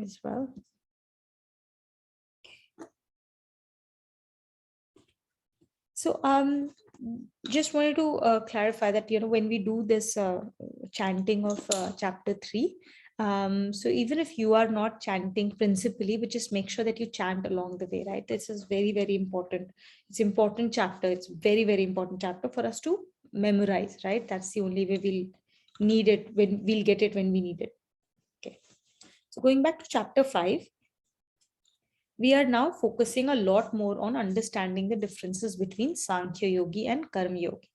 as well. So just wanted to clarify that, when we do this chanting of chapter 3, so even if you are not chanting principally, but just make sure that you chant along the way, right? This is very, very important. It's important chapter. It's very, very important chapter for us to memorize, right? That's the only way we'll need it, when we'll get it when we need it. Okay. So going back to chapter 5, we are now focusing a lot more on understanding the differences between Sankhya Yogi and Karma Yogi.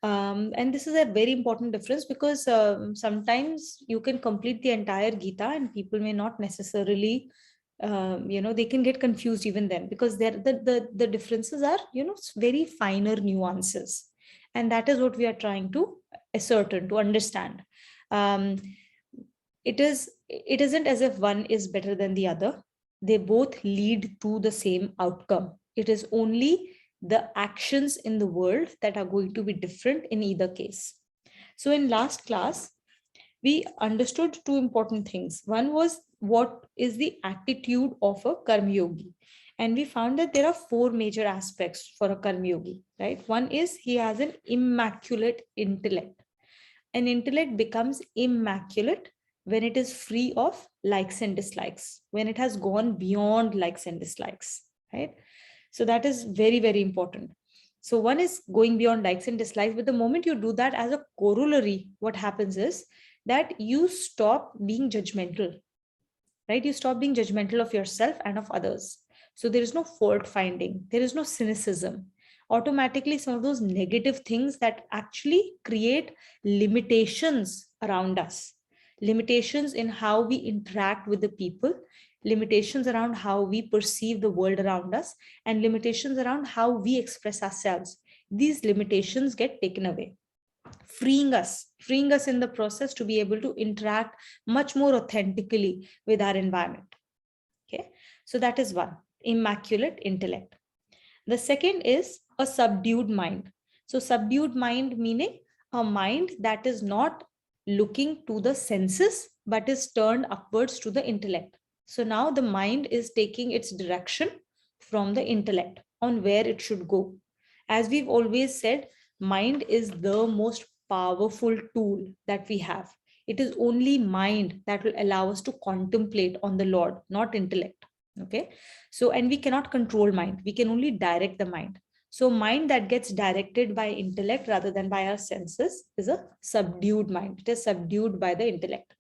And this is a very important difference because sometimes you can complete the entire Gita and people may not necessarily, they can get confused even then, because the differences are, very finer nuances. And that is what we are trying to ascertain, to understand. It isn't as if one is better than the other. They both lead to the same outcome. It is only the actions in the world that are going to be different in either case. So in last class, we understood two important things. One was, what is the attitude of a Karma Yogi? And we found that there are 4 major aspects for a Karma Yogi, right? One is, he has an immaculate intellect. An intellect becomes immaculate when it is free of likes and dislikes, when it has gone beyond likes and dislikes, right? So that is very, very important. So one is going beyond likes and dislikes, but the moment you do that, as a corollary, what happens is that you stop being judgmental, right? You stop being judgmental of yourself and of others. So there is no fault finding, there is no cynicism. Automatically, some of those negative things that actually create limitations around us, limitations in how we interact with the people, limitations around how we perceive the world around us, and limitations around how we express ourselves. These limitations get taken away, freeing us in the process to be able to interact much more authentically with our environment. Okay, so that is one, immaculate intellect. The second is a subdued mind. So subdued mind meaning a mind that is not looking to the senses, but is turned upwards to the intellect. So now the mind is taking its direction from the intellect on where it should go. As we've always said, mind is the most powerful tool that we have. It is only mind that will allow us to contemplate on the Lord, not intellect. Okay. So, and we cannot control mind. We can only direct the mind. So mind that gets directed by intellect rather than by our senses is a subdued mind. It is subdued by the intellect.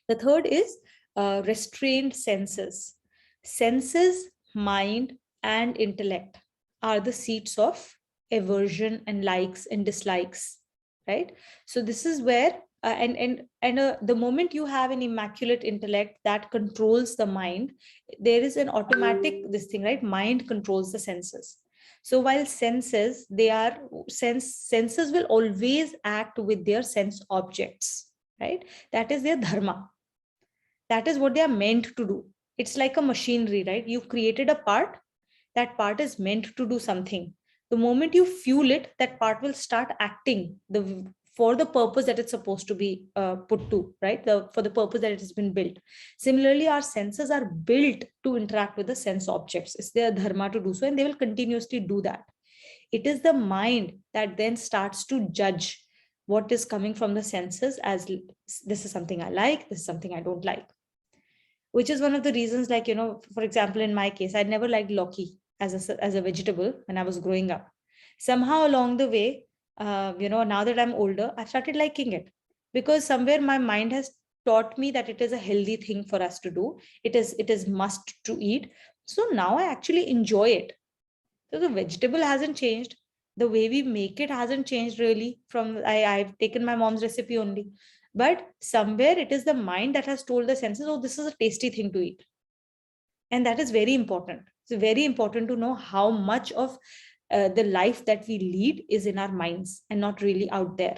The third is restrained senses. Senses, mind, and intellect are the seats of aversion and likes and dislikes, right? So this is where the moment you have an immaculate intellect that controls the mind, there is an automatic this thing, right? Mind controls the senses. So while senses, senses will always act with their sense objects, right? That is their dharma. That is what they are meant to do. It's like a machinery, right? You've created a part, that part is meant to do something. The moment you fuel it, that part will start acting for the purpose that it's supposed to be put to, right? For the purpose that it has been built. Similarly, our senses are built to interact with the sense objects. It's their dharma to do so, and they will continuously do that. It is the mind that then starts to judge what is coming from the senses as, this is something I like, this is something I don't like. Which is one of the reasons, like, for example, in my case, I never liked Loki as a vegetable when I was growing up. Somehow along the way, now that I'm older, I started liking it, because somewhere my mind has taught me that it is a healthy thing for us to do. It is must to eat. So now I actually enjoy it. So the vegetable hasn't changed. The way we make it hasn't changed really. I've taken my mom's recipe only. But somewhere it is the mind that has told the senses, oh, this is a tasty thing to eat. And that is very important. It's very important to know how much of the life that we lead is in our minds and not really out there.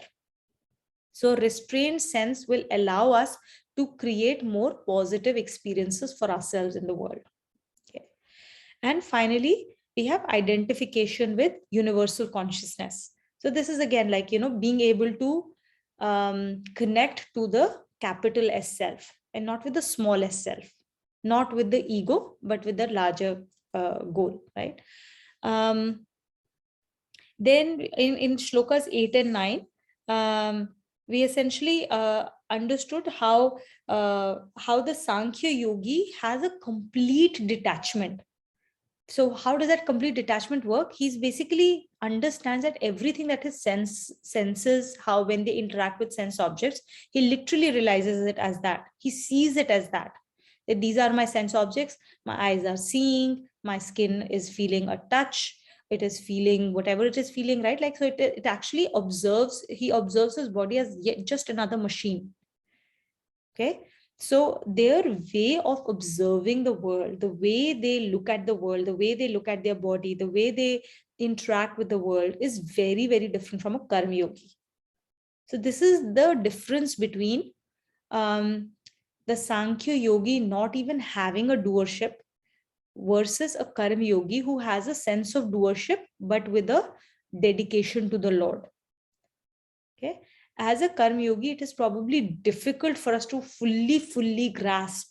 So restrained sense will allow us to create more positive experiences for ourselves in the world. Okay. And finally, we have identification with universal consciousness. So this is again like, being able to connect to the capital S self. and not with the smallest self, not with the ego, but with the larger goal, right? Um, then in shlokas 8 and 9, we essentially understood how the Sankhya yogi has a complete detachment. So how does that complete detachment work? He's basically understands that everything that his senses, how when they interact with sense objects, he literally realizes it as that. He sees it as that. That these are my sense objects. My eyes are seeing. My skin is feeling a touch. It is feeling whatever it is feeling, right? Like so, it actually observes. He observes his body as yet just another machine. Okay. So their way of observing the world, the way they look at the world, the way they look at their body, the way they interact with the world is very, very different from a karma yogi. So this is the difference between the Sankhya yogi not even having a doership versus a karma yogi who has a sense of doership but with a dedication to the Lord. Okay. As a karma yogi, it is probably difficult for us to fully grasp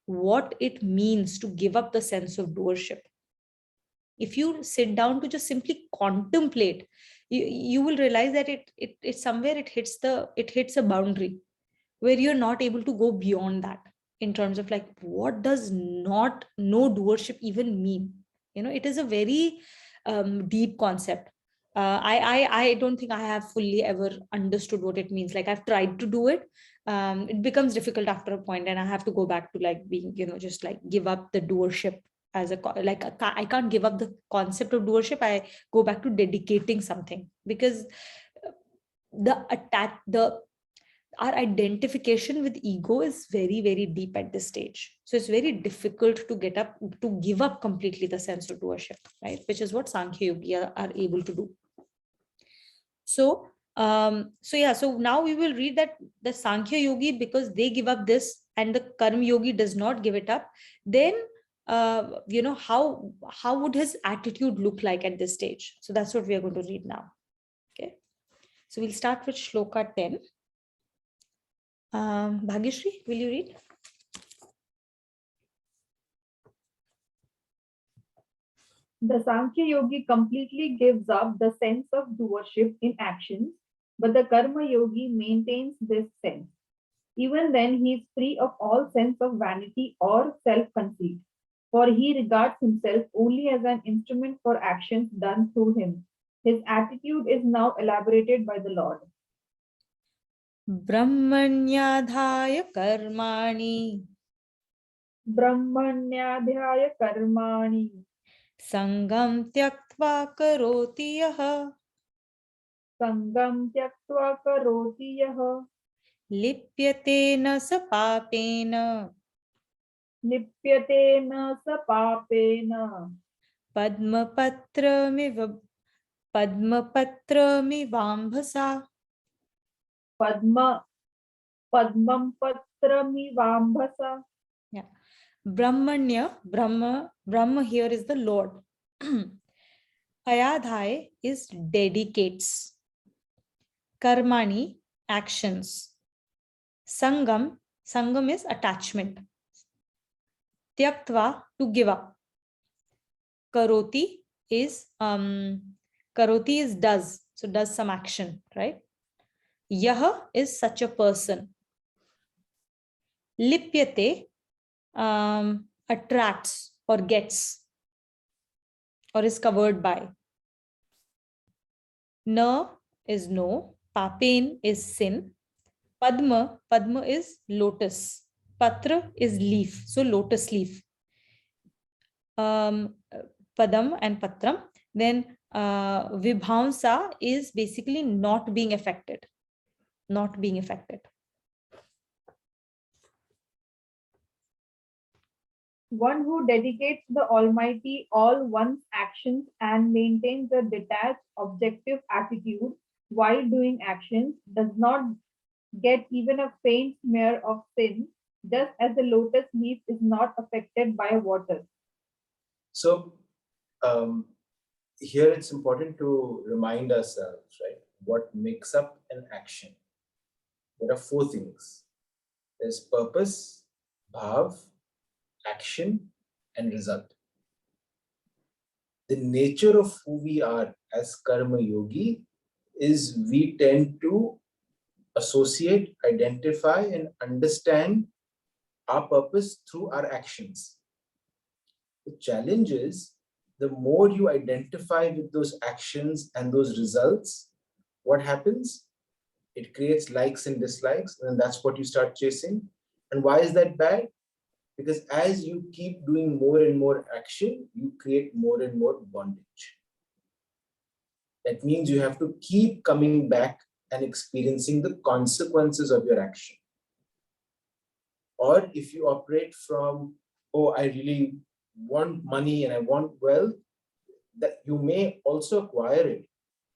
what it means to give up the sense of doership. If you sit down to just simply contemplate, you will realize that it somewhere it hits a boundary where you're not able to go beyond that in terms of like what does not no doership even mean. It is a very deep concept. I don't think I have fully ever understood what it means. Like I've tried to do it. It becomes difficult after a point, and I have to go back to like being, just like give up the doership as I can't give up the concept of doership. I go back to dedicating something because the our identification with ego is very, very deep at this stage. So it's very difficult to give up completely the sense of doership, right? Which is what Sankhya Yogi are able to do. So, so now we will read that the Sankhya Yogi, because they give up this and the Karma Yogi does not give it up, then how would his attitude look like at this stage? So that's what we are going to read now. Okay. So we'll start with Shloka 10. Bhagyashree, will you read? The Sankhya Yogi completely gives up the sense of doership in actions, but the Karma Yogi maintains this sense. Even then, he is free of all sense of vanity or self-conceit, for he regards himself only as an instrument for actions done through him. His attitude is now elaborated by the Lord. Brahmanyadhaya karmani Brahmanyadhyaya karmani sangam tyaktva karoti yaha sangam tyaktva karoti yaha lipyate na sa papena lipyate na sa papena padmapatramiv padmapatrmivambhasa. padma padmam patramivambhasa. Yeah. Brahma here is the Lord. Ayadhai is dedicates. Karmani, actions. Sangam is attachment. Tyaktva, to give up. Karoti is does, so does some action, right? Yaha is such a person. Lipyate attracts or gets or is covered by. Na is no. Papen is sin. Padma is lotus. Patra is leaf, so lotus leaf. Padam and patram. Then vibhamsa is basically not being affected. Not being affected. One who dedicates the Almighty all one's actions and maintains a detached, objective attitude while doing actions does not get even a faint smear of sin, just as the lotus leaf is not affected by water. So, here it's important to remind ourselves, right, what makes up an action. There are four things. There's purpose, bhav, action, and result. The nature of who we are as karma yogi is we tend to associate, identify, and understand our purpose through our actions. The challenge is the more you identify with those actions and those results, what happens? It creates likes and dislikes, and that's what you start chasing. And why is that bad? Because as you keep doing more and more action, you create more and more bondage. That means you have to keep coming back and experiencing the consequences of your action. Or if you operate from, oh, I really want money and I want wealth, that you may also acquire it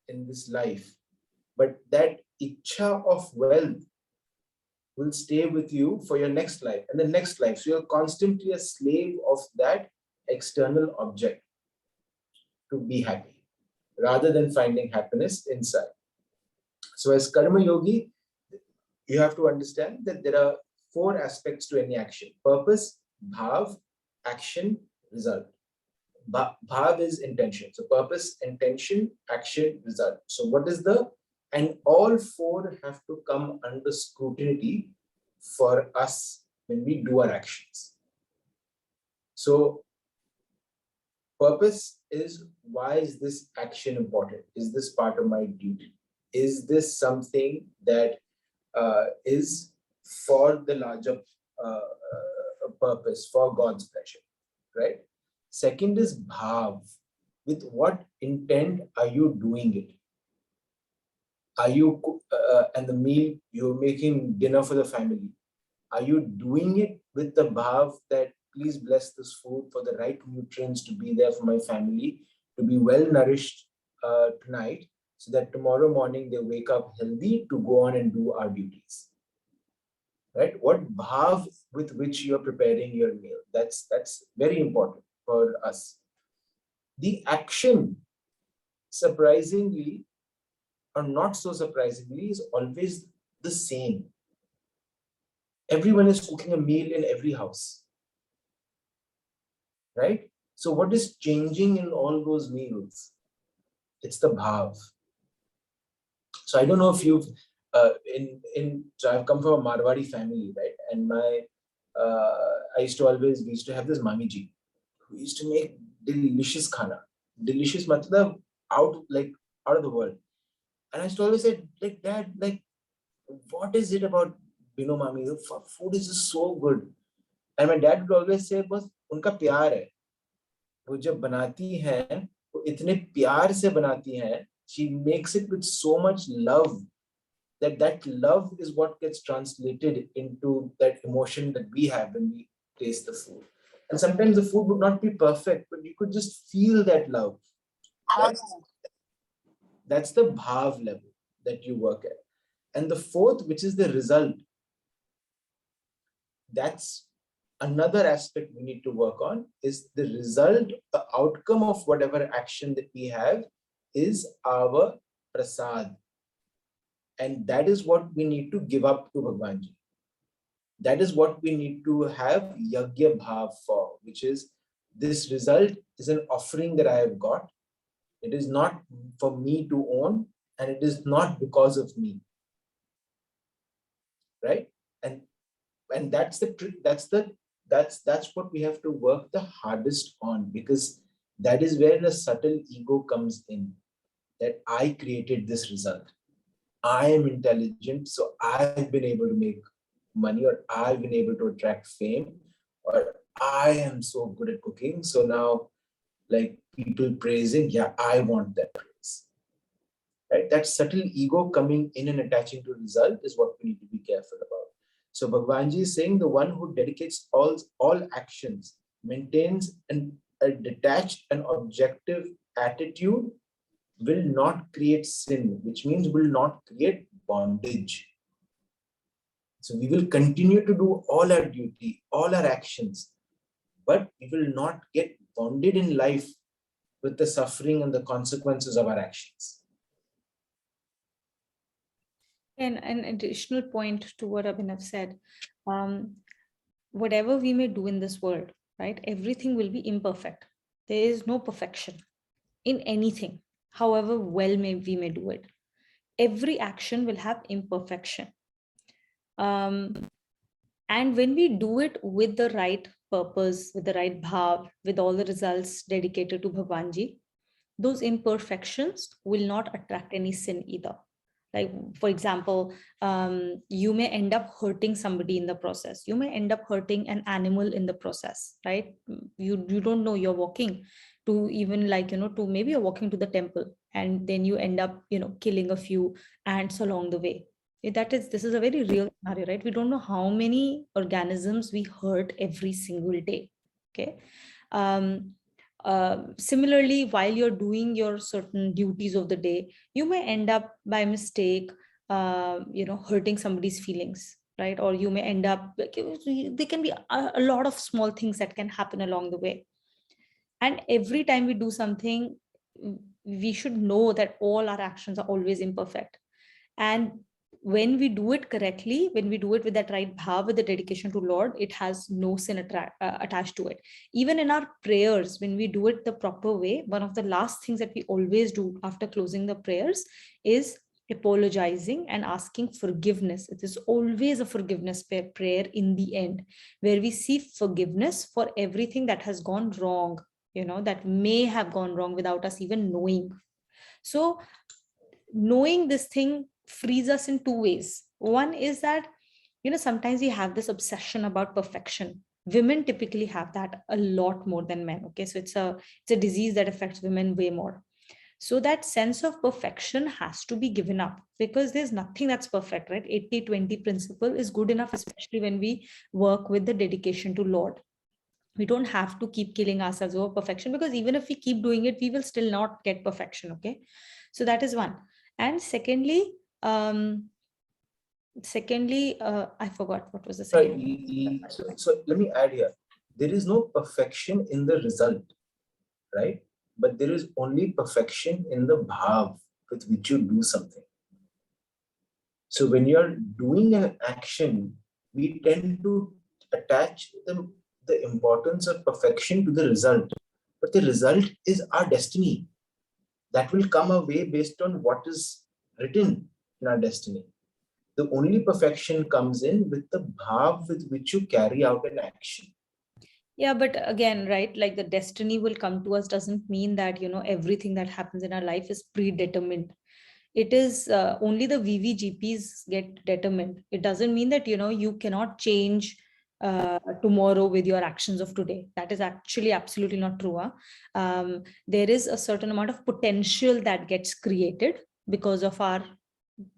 in this life, but that ichha of wealth will stay with you for your next life and the next life. So you're constantly a slave of that external object to be happy rather than finding happiness inside. So as karma yogi, you have to understand that there are four aspects to any action: purpose, bhav, action, result. Bhav is intention. So purpose, intention, action, result. So what is the, and all four have to come under scrutiny for us when we do our actions. So purpose is, why is this action important? Is this part of my duty? Is this something that is for the larger purpose, for God's pleasure, right? Second is bhav. With what intent are you doing it? Are you, and the meal, you're making dinner for the family, are you doing it with the bhav that please bless this food for the right nutrients to be there for my family, to be well nourished tonight, so that tomorrow morning they wake up healthy to go on and do our duties, right? What bhav with which you are preparing your meal, that's very important for us. The action, surprisingly or not so surprisingly, is always the same. Everyone is cooking a meal in every house, right? So what is changing in all those meals? It's the bhav. So I don't know if you've so I've come from a Marwari family, right? And my we used to have this mami ji who used to make delicious khana, delicious matlab out of the world. And I used to always say, like, Dad, like, what is it about mami? The food is just so good. And my dad would always say, बस उनका प्यार है. वो जब बनाती हैं, वो इतने प्यार से बनाती हैं. She makes it with so much love that love is what gets translated into that emotion that we have when we taste the food. And sometimes the food would not be perfect, but you could just feel that love. That's the bhav level that you work at. And the fourth, which is the result, that's another aspect we need to work on, is the result, the outcome of whatever action that we have is our prasad. And that is what we need to give up to Bhagwanji. That is what we need to have yagya bhav for, which is, this result is an offering that I have got. It is not for me to own, and it is not because of me, right? And that's the trick. That's what we have to work the hardest on, because that is where the subtle ego comes in, that I created this result. I am intelligent, so I've been able to make money, or I've been able to attract fame, or I am so good at cooking, so now, like, people praising, yeah, I want that praise. Right? That subtle ego coming in and attaching to result is what we need to be careful about. So Bhagwanji is saying the one who dedicates all actions, maintains a detached and objective attitude, will not create sin, which means will not create bondage. So we will continue to do all our duty, all our actions, but we will not get bonded in life with the suffering and the consequences of our actions. And an additional point to what Abhinav said, whatever we may do in this world, right, everything will be imperfect. There is no perfection in anything, however well we may do it. Every action will have imperfection. And when we do it with the right purpose, with the right bhav, with all the results dedicated to Bhagwanji, those imperfections will not attract any sin either. Like, for example, you may end up hurting somebody in the process. You may end up hurting an animal in the process, right? You don't know, you're walking to, even like, to, maybe you're walking to the temple, and then you end up, killing a few ants along the way. This is a very real scenario, right? We don't know how many organisms we hurt every single day. Okay. Similarly, while you're doing your certain duties of the day, you may end up by mistake, hurting somebody's feelings, right? Or you may end up, like, there can be a lot of small things that can happen along the way. And every time we do something, we should know that all our actions are always imperfect. And when we do it correctly, when we do it with that right bhav, with the dedication to Lord, it has no sin attached to it. Even in our prayers, when we do it the proper way, one of the last things that we always do after closing the prayers is apologizing and asking forgiveness. It is always a forgiveness prayer in the end, where we see forgiveness for everything that has gone wrong, that may have gone wrong without us even knowing. So knowing this thing frees us in two ways. One is that, sometimes we have this obsession about perfection. Women typically have that a lot more than men. Okay. So it's a disease that affects women way more. So that sense of perfection has to be given up, because there's nothing that's perfect, right? 80-20 principle is good enough, especially when we work with the dedication to Lord. We don't have to keep killing ourselves over perfection, because even if we keep doing it, we will still not get perfection. Okay. So that is one. And secondly, I forgot what was the second. So let me add here. There is no perfection in the result, right? But there is only perfection in the bhav with which you do something. So when you're doing an action, we tend to attach the importance of perfection to the result. But the result is our destiny. That will come our way based on what is written in our destiny. The only perfection comes in with the bhav with which you carry out an action. Yeah, but again, right, like the destiny will come to us doesn't mean that, everything that happens in our life is predetermined. It is only the VVGPs get determined. It doesn't mean that, you cannot change tomorrow with your actions of today. That is actually absolutely not true. There is a certain amount of potential that gets created because of our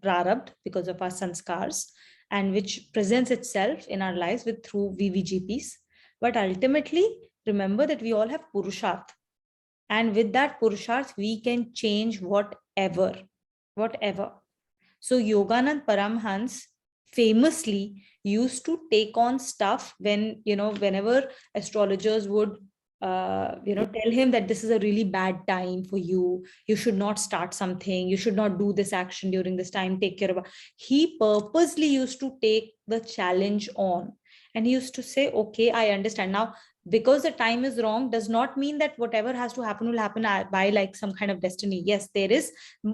prarabdh, because of our sanskars, and which presents itself in our lives with through VVGPs. But ultimately, remember that we all have purusharth. And with that purusharth, we can change whatever. So Yoganand Paramhans famously used to take on stuff when, whenever astrologers would, tell him that this is a really bad time for you. You should not start something. You should not do this action during this time. Take care of it. He purposely used to take the challenge on. And he used to say, okay, I understand. Now, because the time is wrong does not mean that whatever has to happen will happen by like some kind of destiny. Yes,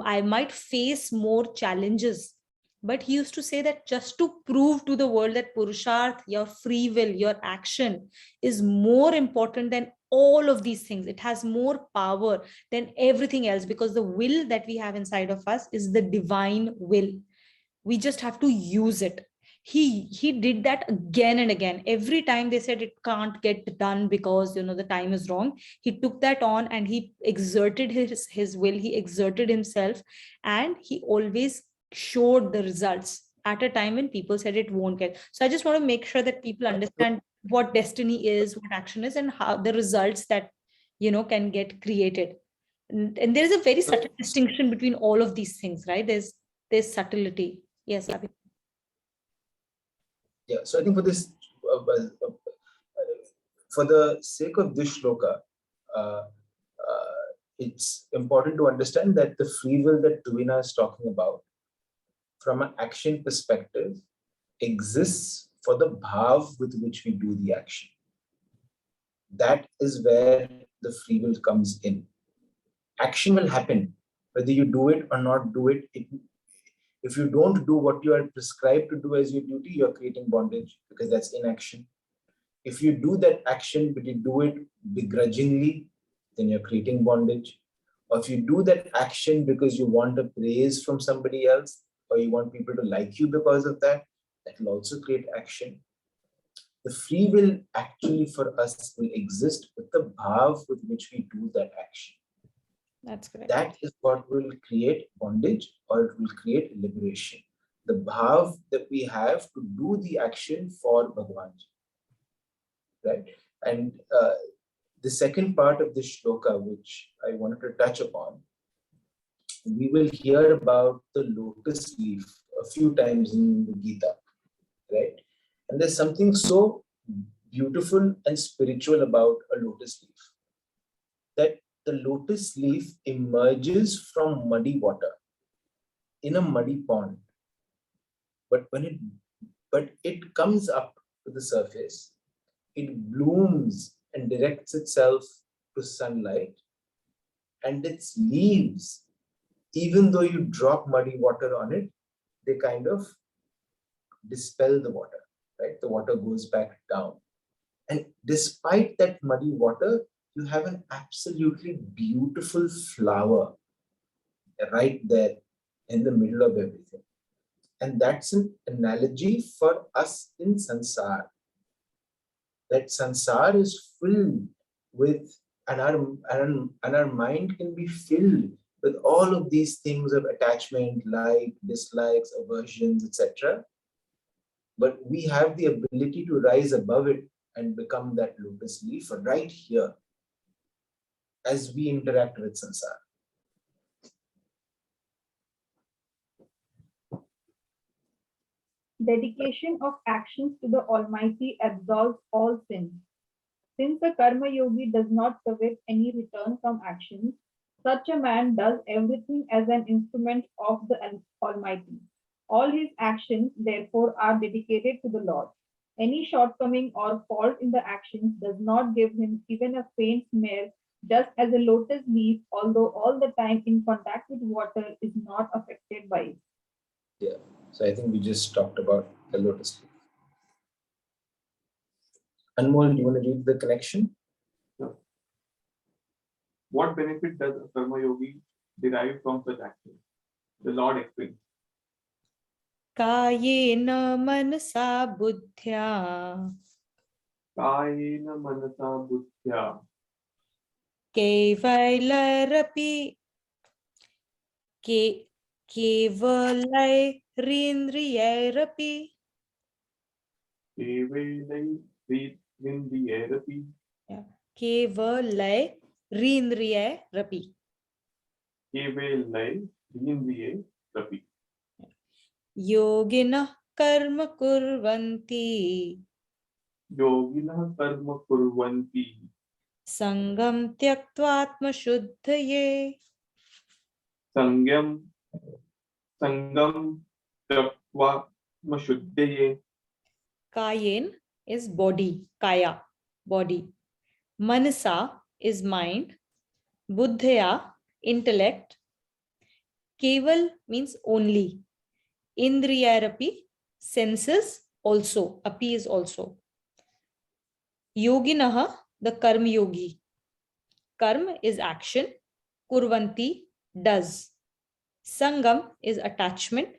I might face more challenges, but he used to say that just to prove to the world that purusharth, your free will, your action is more important than all of these things. It has more power than everything else, because the will that we have inside of us is the divine will. We just have to use it. He did that again and again. Every time they said it can't get done because the time is wrong, he took that on and he exerted his will, he exerted himself, and he always showed the results at a time when people said it won't get. So I just want to make sure that people understand what destiny is, what action is, and how the results that can get created. And there is a very subtle distinction between all of these things, right? There's subtlety. Yes, Abhi. Yeah, so I think for the sake of this shloka, uh, it's important to understand that the free will that Tuvina is talking about, from an action perspective, exists for the bhav with which we do the action. That is where the free will comes in. Action will happen, whether you do it or not do it. If you don't do what you are prescribed to do as your duty, you're creating bondage because that's inaction. If you do that action, but you do it begrudgingly, then you're creating bondage. Or if you do that action because you want a praise from somebody else, or you want people to like you because of that, that will also create action. The free will actually for us will exist with the bhav with which we do that action. That's correct. That is what will create bondage or it will create liberation. The bhav that we have to do the action for Bhagavan. Right? And the second part of this shloka, which I wanted to touch upon, we will hear about the lotus leaf a few times in the Gita, right? And there's something so beautiful and spiritual about a lotus leaf, that the lotus leaf emerges from muddy water in a muddy pond, but it comes up to the surface, it blooms and directs itself to sunlight, and its leaves, even though you drop muddy water on it, they kind of dispel the water, right? The water goes back down. And despite that muddy water, you have an absolutely beautiful flower right there in the middle of everything. And that's an analogy for us in sansar. That sansar is filled with, and our mind can be filled with all of these things of attachment, like, dislikes, aversions, etc. But we have the ability to rise above it and become that lotus leaf right here as we interact with sansar. Dedication of actions to the Almighty absolves all sins. Since the Karma Yogi does not covet any return from actions, such a man does everything as an instrument of the Almighty. All his actions, therefore, are dedicated to the Lord. Any shortcoming or fault in the actions does not give him even a faint smear, just as a lotus leaf, although all the time in contact with water, is not affected by it. Yeah. So I think we just talked about the lotus leaf. Anmol, do you want to read the connection? Sure. What benefit does a karma yogi derive from such action? The Lord explains. Kayena manasa buddhya Kayena manasa buddhya kevailarapi kevalairindrayairapi kevelai rindriyarapi kevalairindrayairapi kevelai rindriyarapi yoginah karma kurvanti yoginah karma kurvanti sangam tyaktvatma shuddhaye sangam taktva mashuddhaye. Kayen is body, kaya, body. Manasa is mind. Buddhaya, intellect. Keval means only. Indriyarapi, senses also. Api is also. Yoginaha, the karma yogi. Karma is action. Kurvanti, does. Sangam is attachment.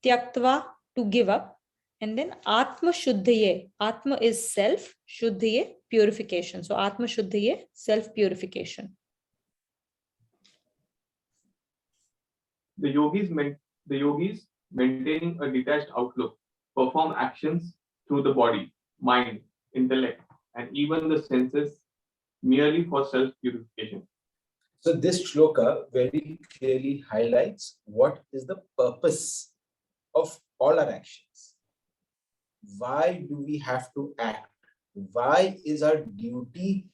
Tyaktva, to give up. And then Atma Shuddhaye. Atma is self. Shuddhaye, purification. So Atma Shuddhaye, self purification. The yogis maintaining a detached outlook perform actions through the body, mind, intellect, and even the senses merely for self-purification. So this shloka very clearly highlights what is the purpose of all our actions. Why do we have to act? Why is our duty,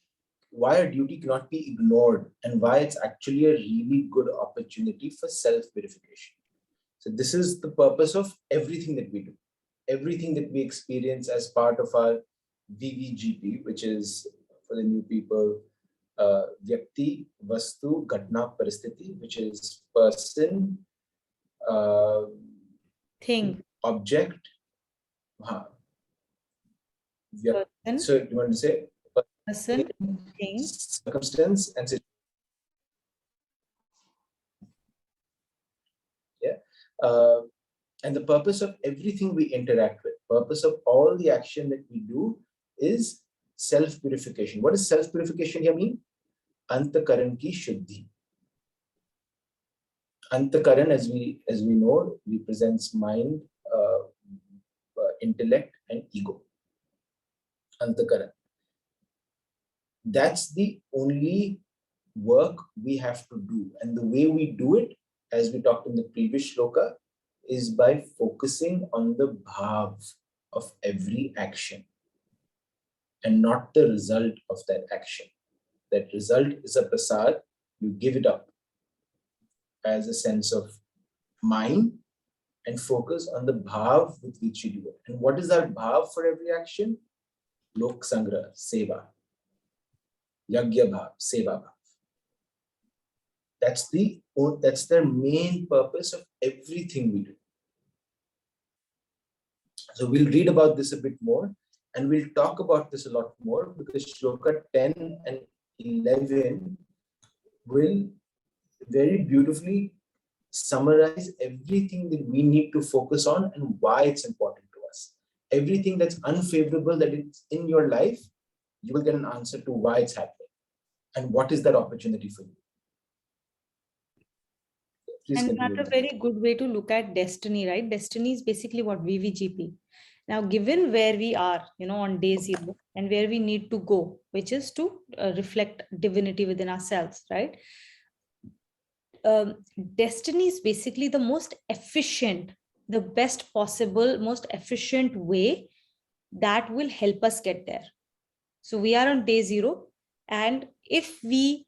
why our duty cannot be ignored, and why it's actually a really good opportunity for self-purification. So this is the purpose of everything that we do. everything that we experience as part of our VVGP, which is, for the new people, Vyakti, Vastu, Ghatna, Paristiti, which is person, Thing. object. Person. So you want to say Person. Thing. circumstance and situation. Yeah. And the purpose of everything we interact with, purpose of all the action that we do is self-purification. What does self-purification here mean? Antakaran ki shuddhi. Antakaran, as we know, represents mind, intellect, and ego. Antakaran. That's the only work we have to do. And the way we do it, as we talked in the previous shloka, is by focusing on the bhav of every action and not the result of that action. That result is a prasad, you give it up as a sense of mind and focus on the bhav with which you do it. And what is that bhav for every action? Lok sangra, seva. Yagya bhav, seva bhav. That's the main purpose of everything we do. So we'll read about this a bit more, and we'll talk about this a lot more, because shloka 10 and 11 will very beautifully summarize everything that we need to focus on and why it's important to us. Everything that's unfavorable that it's in your life, you will get an answer to why it's happening and what is that opportunity for you. Please And continue. that's a very good way to look at destiny, right? Destiny is basically what VVGP. Now, given where we are, on day 0 and where we need to go, which is to reflect divinity within ourselves, right? Destiny is basically the most efficient, the best possible, most efficient way that will help us get there. So we are on day 0, and if we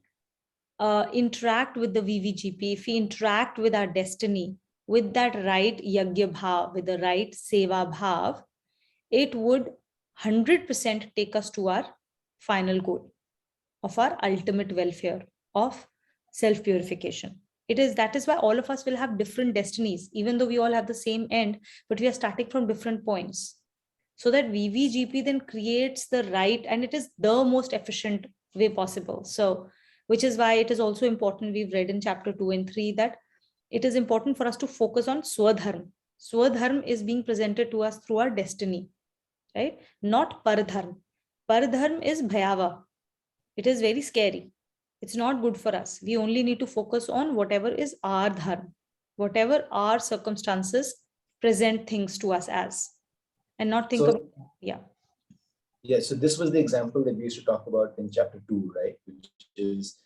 interact with the VVGP, if we interact with our destiny, with that right yagya bhav, with the right seva bhav, it would 100% take us to our final goal of our ultimate welfare, of self-purification. That is why all of us will have different destinies, even though we all have the same end, but we are starting from different points. So that VVGP then creates the right, and it is the most efficient way possible. So, which is why it is also important, we've read in chapter 2 and 3, that it is important for us to focus on swadharma. Swadharma is being presented to us through our destiny, right? Not paradharma. Paradharma is bhayava. It is very scary. It's not good for us. We only need to focus on whatever is our dharma, whatever our circumstances present things to us as, and not think about, yeah. Yeah, so this was the example that we used to talk about in chapter 2, right? Which is,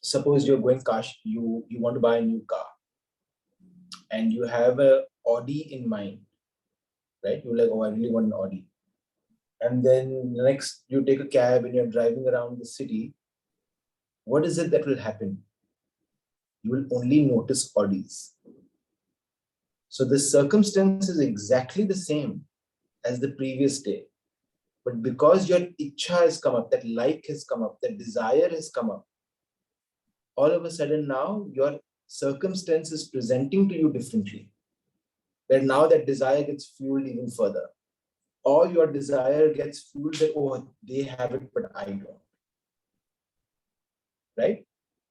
suppose you're going you want to buy a new car, and you have a Audi in mind, right? You're like, oh, I really want an Audi. And then next you take a cab and you're driving around the city. What is it that will happen? You will only notice Audis. So the circumstance is exactly the same as the previous day. But because your ichha has come up, that like has come up, that desire has come up, all of a sudden now your circumstance is presenting to you differently. Where now that desire gets fueled even further. Or your desire gets fueled that, oh, they have it, but I don't. Right?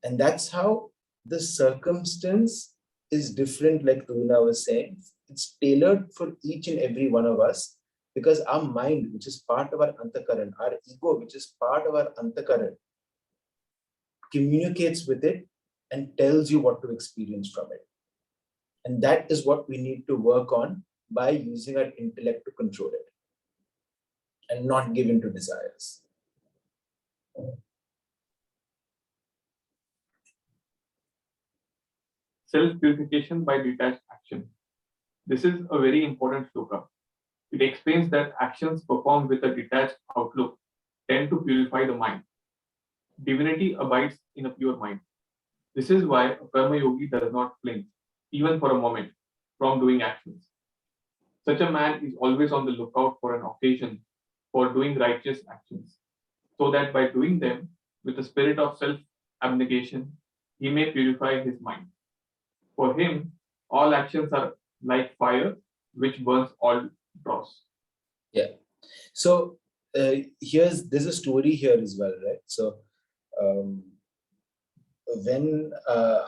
And that's how the circumstance is different, like Runa was saying. It's tailored for each and every one of us, because our mind, which is part of our antakaran, our ego, which is part of our antakaran, communicates with it and tells you what to experience from it. And that is what we need to work on by using our intellect to control it and not give in to desires. Self-purification by detached action. This is a very important shloka. It explains that actions performed with a detached outlook tend to purify the mind. Divinity abides in a pure mind. This is why a karma yogi does not flinch, even for a moment, from doing actions. Such a man is always on the lookout for an occasion for doing righteous actions, so that by doing them with a spirit of self abnegation, he may purify his mind. For him, all actions are like fire which burns all dross. Yeah. So there's a story here as well, right? So um, when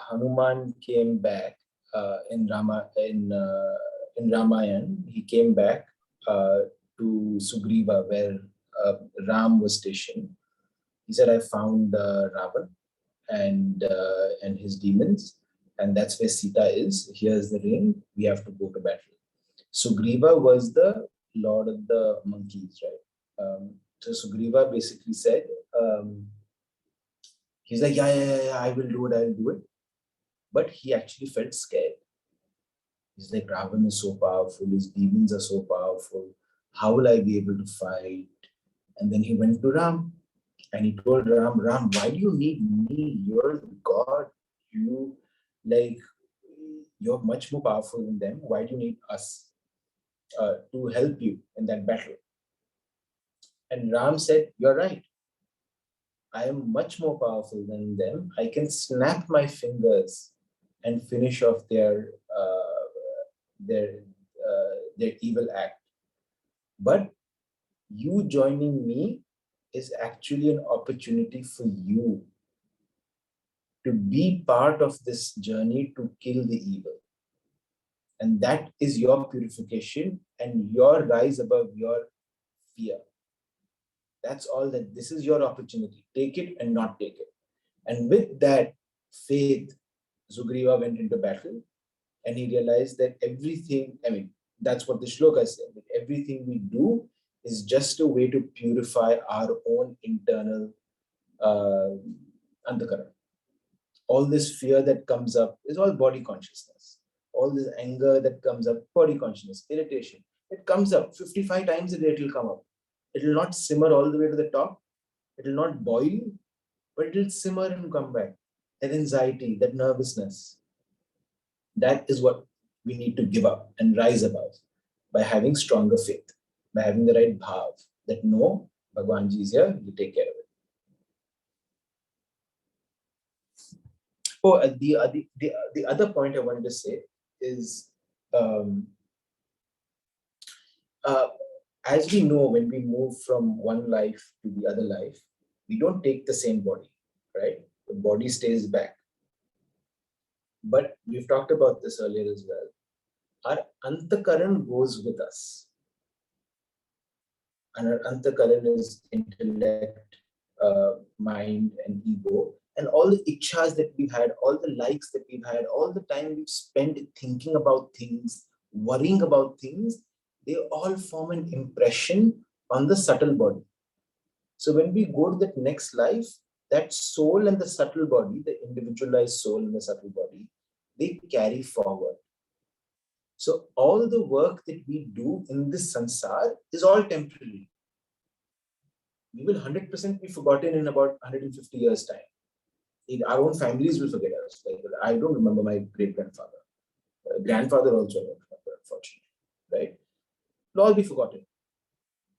Hanuman came back in Ramayana, he came back to Sugriva where Ram was stationed. He said, "I found Ravan and his demons, and that's where Sita is. Here's the ring. We have to go to battle." Sugriva was the lord of the monkeys, right? So Sugriva basically said, he's like, yeah, I will do it, I'll do it. But he actually felt scared. He's like, Ravan is so powerful, his demons are so powerful. How will I be able to fight? And then he went to Ram and he told Ram, why do you need me? You're God. You're much more powerful than them. Why do you need us to help you in that battle? And Ram said, you're right. I am much more powerful than them. I can snap my fingers and finish off their evil act. But you joining me is actually an opportunity for you to be part of this journey to kill the evil. And that is your purification and your rise above your fear. That's all that. This is your opportunity. Take it and not take it. And with that faith, Sugriva went into battle and he realized that everything, that's what the shloka said, that everything we do is just a way to purify our own internal antakaran. All this fear that comes up is all body consciousness. All this anger that comes up, body consciousness, irritation, it comes up 55 times a day, it will come up. It will not simmer all the way to the top. It will not boil, but it will simmer and come back. That anxiety, that nervousness, that is what we need to give up and rise above by having stronger faith, by having the right bhav, that no, Bhagwanji is here, you take care of it. Oh, the other point I wanted to say is, as we know, when we move from one life to the other life, we don't take the same body, right? The body stays back. But we've talked about this earlier as well. Our antakaran goes with us. And our antakaran is intellect, mind, and ego. And all the ichhas that we've had, all the likes that we've had, all the time we've spent thinking about things, worrying about things, they all form an impression on the subtle body. So when we go to that next life, that soul and the subtle body, the individualized soul and the subtle body, they carry forward. So all the work that we do in this sansar is all temporary. We will 100% be forgotten in about 150 years' time. Our own families will forget us. Like, I don't remember my great-grandfather. Grandfather also, I don't remember, unfortunately. Right? It'll all be forgotten.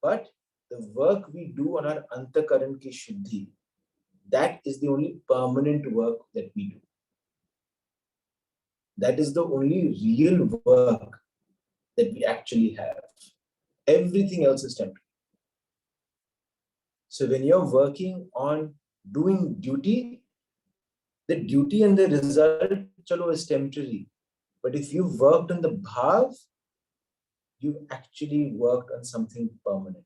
But the work we do on our antakaran ki shuddhi, that is the only permanent work that we do. That is the only real work that we actually have. Everything else is temporary. So when you're working on doing duty, the duty and the result, chalo, is temporary. But if you've worked on the bhav, you've actually worked on something permanent.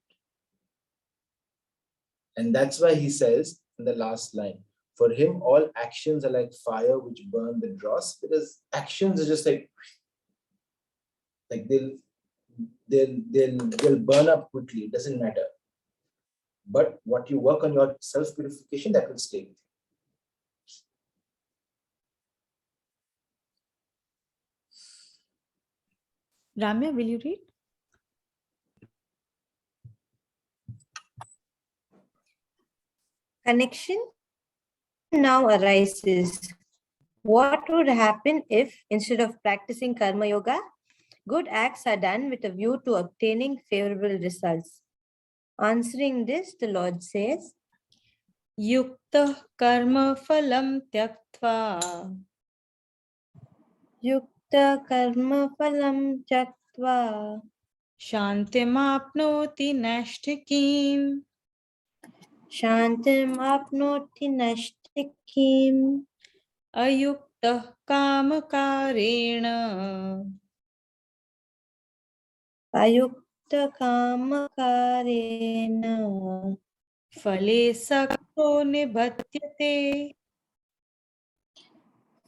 And that's why he says in the last line, for him, all actions are like fire which burn the dross, because actions are just like they'll burn up quickly. It doesn't matter. But what you work on your self-purification, that will stay with you. Ramya, will you read? Connection now arises. What would happen if, instead of practicing karma yoga, Good acts are done with a view to obtaining favorable results. Answering this, the Lord says, Yuktah karma phalam tyaktva Yukta karma phalam tyaktva shantimapnoti nashtikim shantim apnoti nashtikim ayuktah kamakarena ayukta kamakarena phale sakto nibhatyate.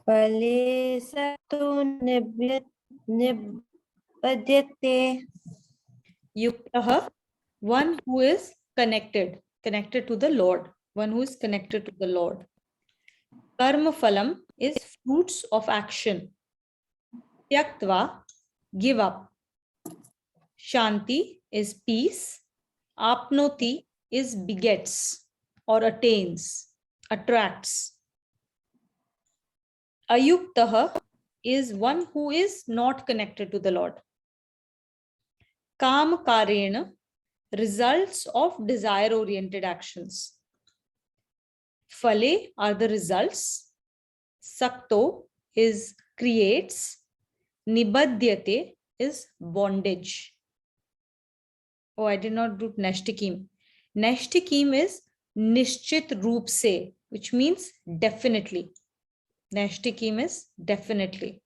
phale sato nibhadyate. Yuktah, one who is connected to the Lord, one who is connected to the Lord. Karma phalam is fruits of action. Tyaktva, give up. Shanti is peace. Apnoti is begets or attains, attracts. Ayuktah is one who is not connected to the Lord. Kam karena, results of desire oriented actions. Phale are the results. Sakto is creates. Nibadhyate is bondage. Oh, I did not do nashtikim. Nashtikim is nishchit roop se, which means definitely. Nashtikim is definitely.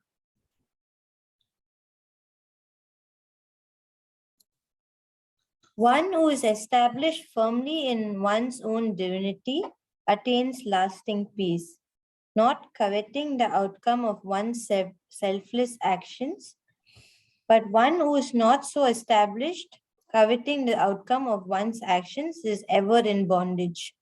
One who is established firmly in one's own divinity attains lasting peace, not coveting the outcome of one's selfless actions, but one who is not so established, coveting the outcome of one's actions, is ever in bondage.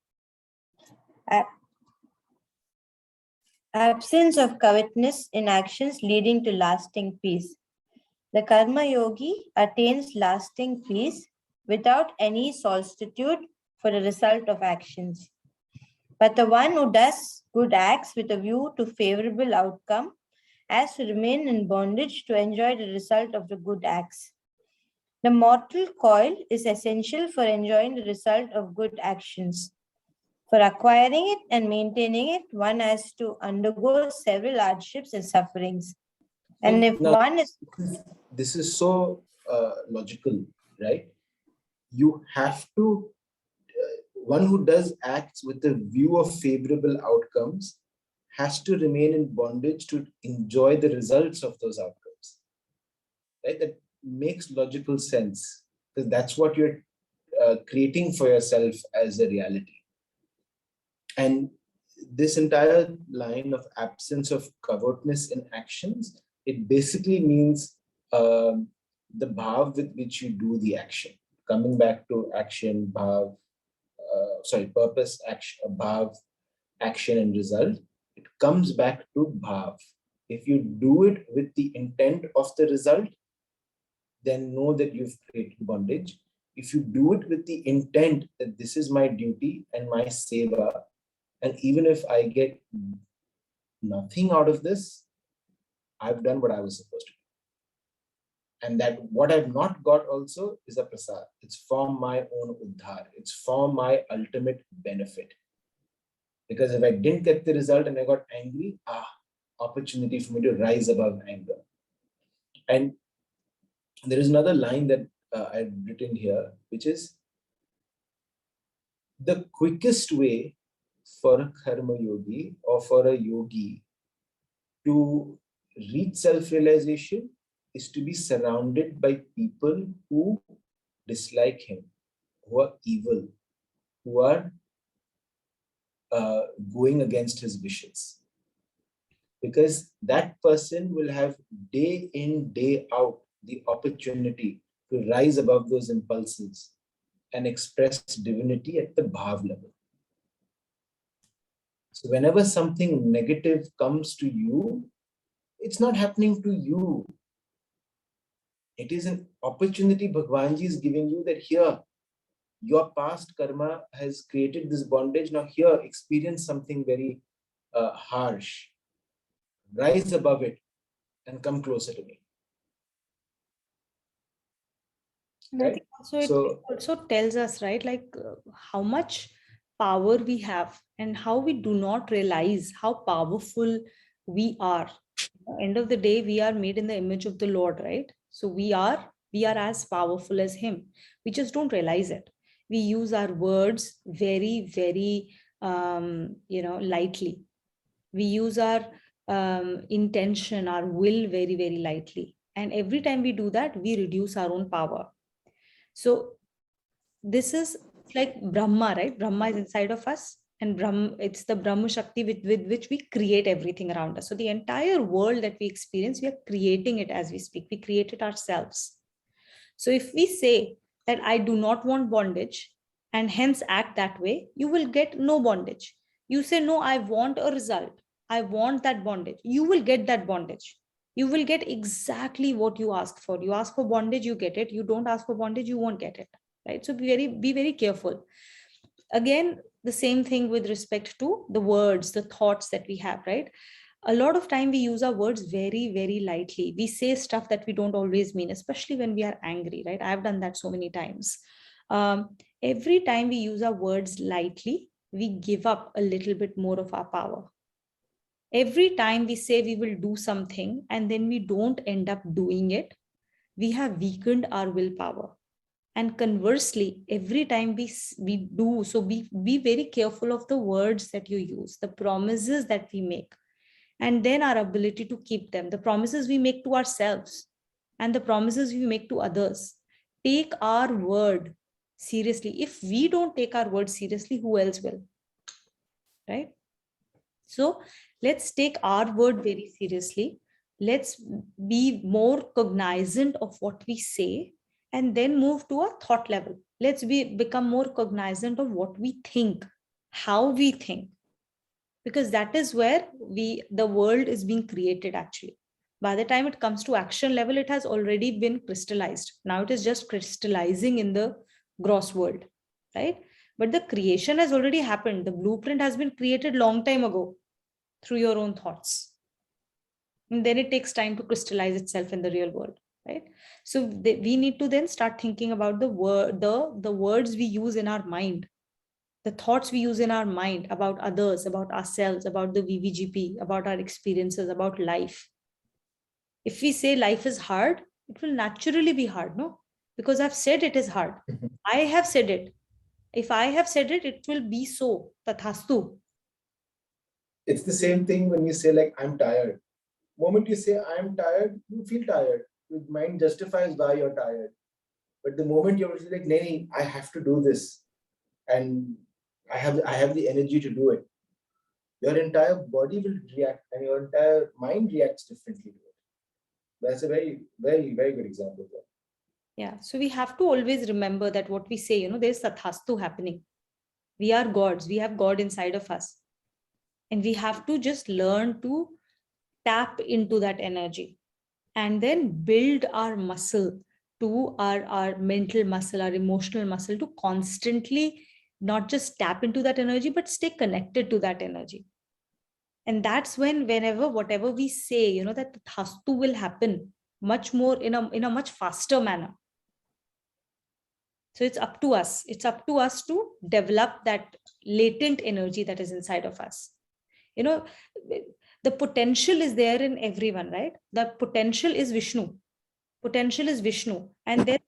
Absence of covetousness in actions leading to lasting peace. The karma yogi attains lasting peace without any solicitude for the result of actions. But the one who does good acts with a view to favorable outcome has to remain in bondage to enjoy the result of the good acts. The mortal coil is essential for enjoying the result of good actions. For acquiring it and maintaining it, one has to undergo several hardships and sufferings. And if Now, one is this is so logical, right? You have to, one who does acts with a view of favorable outcomes has to remain in bondage to enjoy the results of those outcomes, right? That makes logical sense because that's what you're creating for yourself as a reality. And this entire line of absence of covetousness in actions, it basically means the bhav with which you do the action. Coming back to action, bhav, purpose, action, bhav, action and result, it comes back to bhav. If you do it with the intent of the result, then know that you've created bondage. If you do it with the intent that this is my duty and my seva, and even if I get nothing out of this, I've done what I was supposed to do. And that what I've not got also is a prasad. It's for my own uddhar. It's for my ultimate benefit. Because if I didn't get the result and I got angry, opportunity for me to rise above anger. And there is another line that I've written here, which is the quickest way for a karma yogi or for a yogi to reach self-realization is to be surrounded by people who dislike him, who are evil, who are going against his wishes. Because that person will have day in, day out the opportunity to rise above those impulses and express divinity at the bhav level. So whenever something negative comes to you, it's not happening to you. It is an opportunity Bhagwanji is giving you that here, your past karma has created this bondage. Now here, experience something very harsh. Rise above it and come closer to me. And I right? think also it So also tells us, right, like how much power we have and how we do not realize how powerful we are. End of the day, we are made in the image of the Lord, right? So we are as powerful as Him. We just don't realize it. We use our words very, very lightly. We use our intention, our will very, very lightly. And every time we do that, we reduce our own power. So this is like Brahma, right? Brahma is inside of us, and Brahma, it's the Brahma Shakti with which we create everything around us. So the entire world that we experience, we are creating it as we speak. We create it ourselves. So if we say that I do not want bondage and hence act that way, you will get no bondage. You say, no, I want a result. I want that bondage. You will get that bondage. You will get exactly what you ask for. You ask for bondage, you get it. You don't ask for bondage, you won't get it. Right? So be very careful. Again, the same thing with respect to the words, the thoughts that we have, right? A lot of time we use our words very, very lightly. We say stuff that we don't always mean, especially when we are angry, right? I've done that so many times. Every time we use our words lightly, we give up a little bit more of our power. Every time we say we will do something and then we don't end up doing it, we have weakened our willpower. And conversely, every time we do, so be very careful of the words that you use, the promises that we make, and then our ability to keep them, the promises we make to ourselves and the promises we make to others. Take our word seriously. If we don't take our word seriously, who else will? Right? So let's take our word very seriously. Let's be more cognizant of what we say and then move to a thought level. Let's become more cognizant of what we think, how we think, because that is where the world is being created actually. By the time it comes to action level, it has already been crystallized. Now it is just crystallizing in the gross world, right? But the creation has already happened. The blueprint has been created long time ago through your own thoughts. And then it takes time to crystallize itself in the real world, right? So we need to then start thinking about the words we use in our mind, the thoughts we use in our mind about others, about ourselves, about the VVGP, about our experiences, about life. If we say life is hard, it will naturally be hard, no? Because I've said it is hard. I have said it. If I have said it, it will be so. Tathastu. it's the same thing when you say like I'm tired. Moment you say I'm tired, you feel tired. Your mind justifies why you're tired. But the moment you're like, nee, I have to do this, and I have the energy to do it, your entire body will react and your entire mind reacts differently to it. That's a very, very, very good example there. Yeah. So we have to always remember that what we say, there's tathastu happening. We are gods. We have God inside of us. And we have to just learn to tap into that energy and then build our muscle to our mental muscle, our emotional muscle, to constantly not just tap into that energy, but stay connected to that energy. And that's whenever, whatever we say, that tathastu will happen much more in a much faster manner. So it's up to us. It's up to us to develop that latent energy that is inside of us. The potential is there in everyone, right? The potential is Vishnu. Potential is Vishnu. And then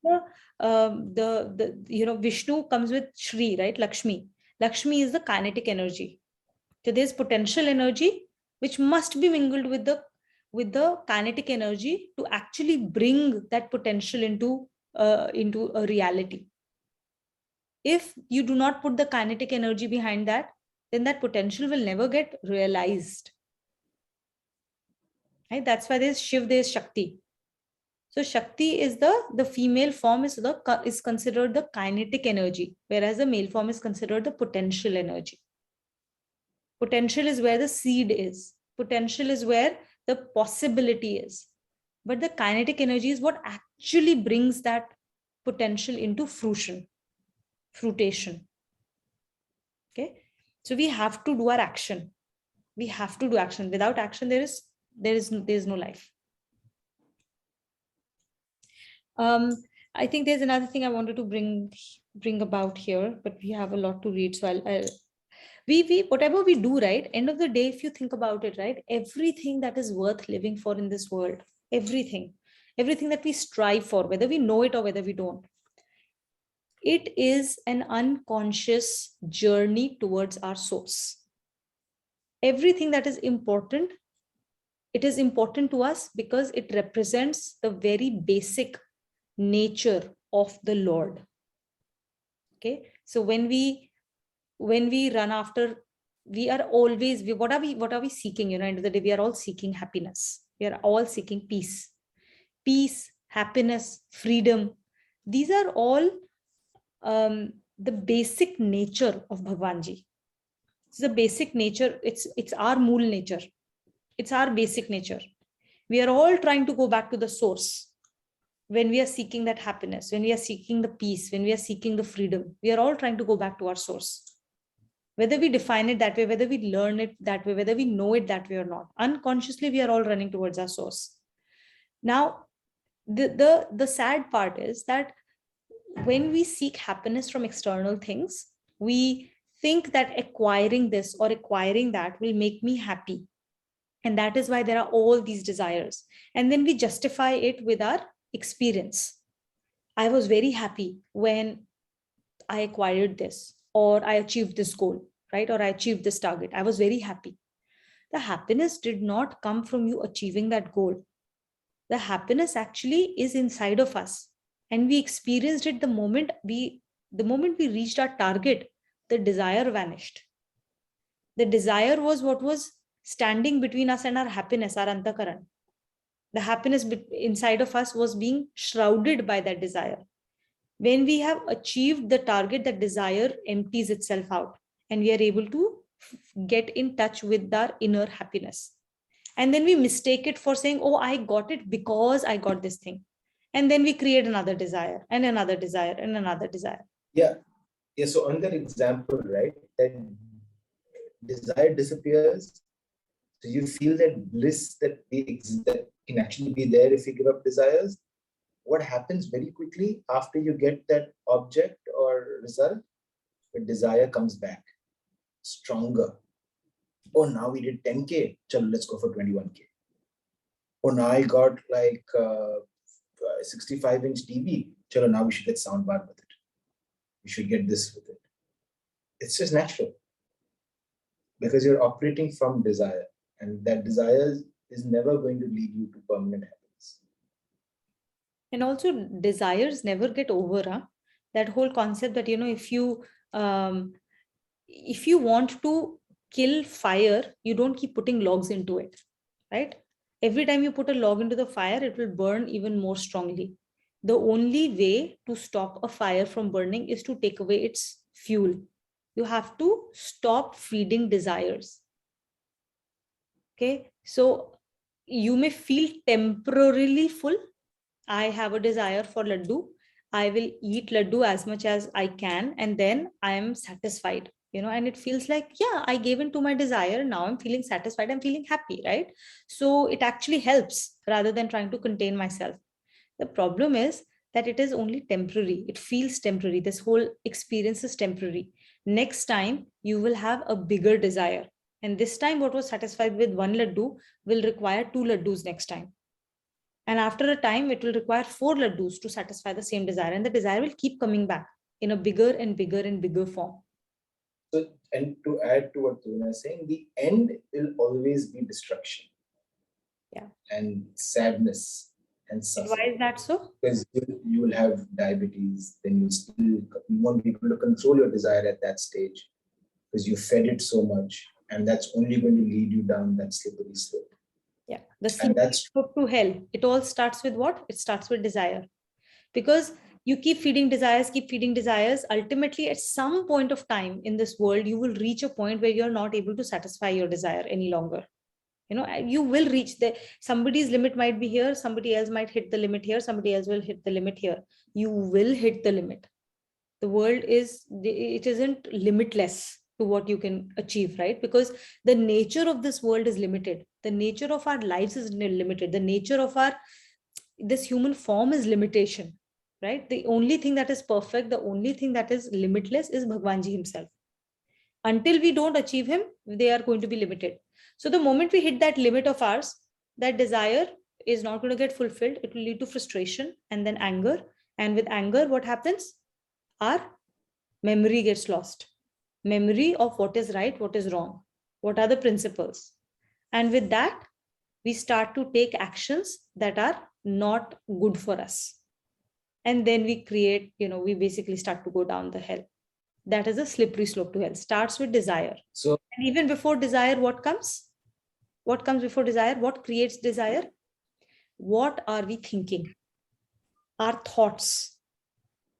Vishnu comes with Shri, right? Lakshmi. Lakshmi is the kinetic energy. So there's potential energy which must be mingled with the kinetic energy to actually bring that potential into a reality. If you do not put the kinetic energy behind that, then that potential will never get realized. Right? That's why there's Shiv, there's Shakti. So Shakti is the female form is considered the kinetic energy, whereas the male form is considered the potential energy. Potential is where the seed is. Potential is where the possibility is. But the kinetic energy is what actually brings that potential into fruition. Okay. So we have to do our action. We have to do action. Without action, there is no life. I think there's another thing I wanted to bring about here, but we have a lot to read. So we whatever we do, right? End of the day, if you think about it, right? Everything that is worth living for in this world, everything that we strive for, whether we know it or whether we don't, it is an unconscious journey towards our source. Everything that is important, it is important to us because it represents the very basic nature of the Lord. Okay, so when we run after, we are always, what are we seeking? End of the day, we are all seeking happiness. We are all seeking peace, happiness, freedom. These are all the basic nature of Bhagwanji. It's the basic nature. It's our mool nature. It's our basic nature. We are all trying to go back to the source. When we are seeking that happiness, when we are seeking the peace, when we are seeking the freedom, we are all trying to go back to our source. Whether we define it that way, whether we learn it that way, whether we know it that way or not, unconsciously, we are all running towards our source. Now, the sad part is that when we seek happiness from external things, we think that acquiring this or acquiring that will make me happy. And that is why there are all these desires. And then we justify it with our experience. I was very happy when I acquired this, or I achieved this goal, right? Or I achieved this target. I was very happy. The happiness did not come from you achieving that goal. The happiness actually is inside of us. And we experienced it the moment we reached our target, the desire vanished. The desire was what was standing between us and our happiness, our antakaran. The happiness inside of us was being shrouded by that desire. When we have achieved the target, that desire empties itself out and we are able to get in touch with our inner happiness. And then we mistake it for saying, oh, I got it because I got this thing. And then we create another desire and another desire and another desire. Yeah. So on that example, right, that desire disappears. So you feel that bliss that can actually be there if you give up desires. What happens very quickly after you get that object or result? The desire comes back stronger. Oh, now we did 10K. Chalo, let's go for 21K. Oh, now I got like 65-inch TV. Chalo, now we should get soundbar with it. We should get this with it. It's just natural because you're operating from desire, and that desire is never going to lead you to permanent happiness. And also, desires never get over. Huh? That whole concept that, if you want to kill fire, you don't keep putting logs into it, right? Every time you put a log into the fire, it will burn even more strongly. The only way to stop a fire from burning is to take away its fuel. You have to stop feeding desires. Okay, so you may feel temporarily full. I have a desire for laddu. I will eat laddu as much as I can, and then I am satisfied. And it feels like, yeah, I gave in to my desire. Now I'm feeling satisfied. I'm feeling happy, right? So it actually helps rather than trying to contain myself. The problem is that it is only temporary. It feels temporary. This whole experience is temporary. Next time, you will have a bigger desire. And this time, what was satisfied with one laddu will require 2 laddus next time. And after a time, it will require 4 laddus to satisfy the same desire. And the desire will keep coming back in a bigger and bigger and bigger form. So, and to add to what Tuna is saying, the end will always be destruction. Yeah. And sadness and suffering. Why is that so? Because you will have diabetes, then you won't be able to control your desire at that stage because you fed it so much, and that's only going to lead you down that slippery slope. Yeah, the slope to hell. It all starts with what? It starts with desire. Because you keep feeding desires. Ultimately, at some point of time in this world, you will reach a point where you're not able to satisfy your desire any longer. You will reach somebody's limit might be here, somebody else might hit the limit here, somebody else will hit the limit here. You will hit the limit. The world isn't limitless to what you can achieve, right? Because the nature of this world is limited. The nature of our lives is limited. The nature of this human form is limitation. right? The only thing that is perfect, the only thing that is limitless is Bhagwan Ji himself. Until we don't achieve him, they are going to be limited. So the moment we hit that limit of ours, that desire is not going to get fulfilled. It will lead to frustration and then anger. And with anger, what happens? Our memory gets lost. Memory of what is right, what is wrong, what are the principles. And with that, we start to take actions that are not good for us. And then we create, we basically start to go down the hell. That is a slippery slope to hell. Starts with desire. So, And even before desire, what comes? What comes before desire? What creates desire? What are we thinking? Our thoughts.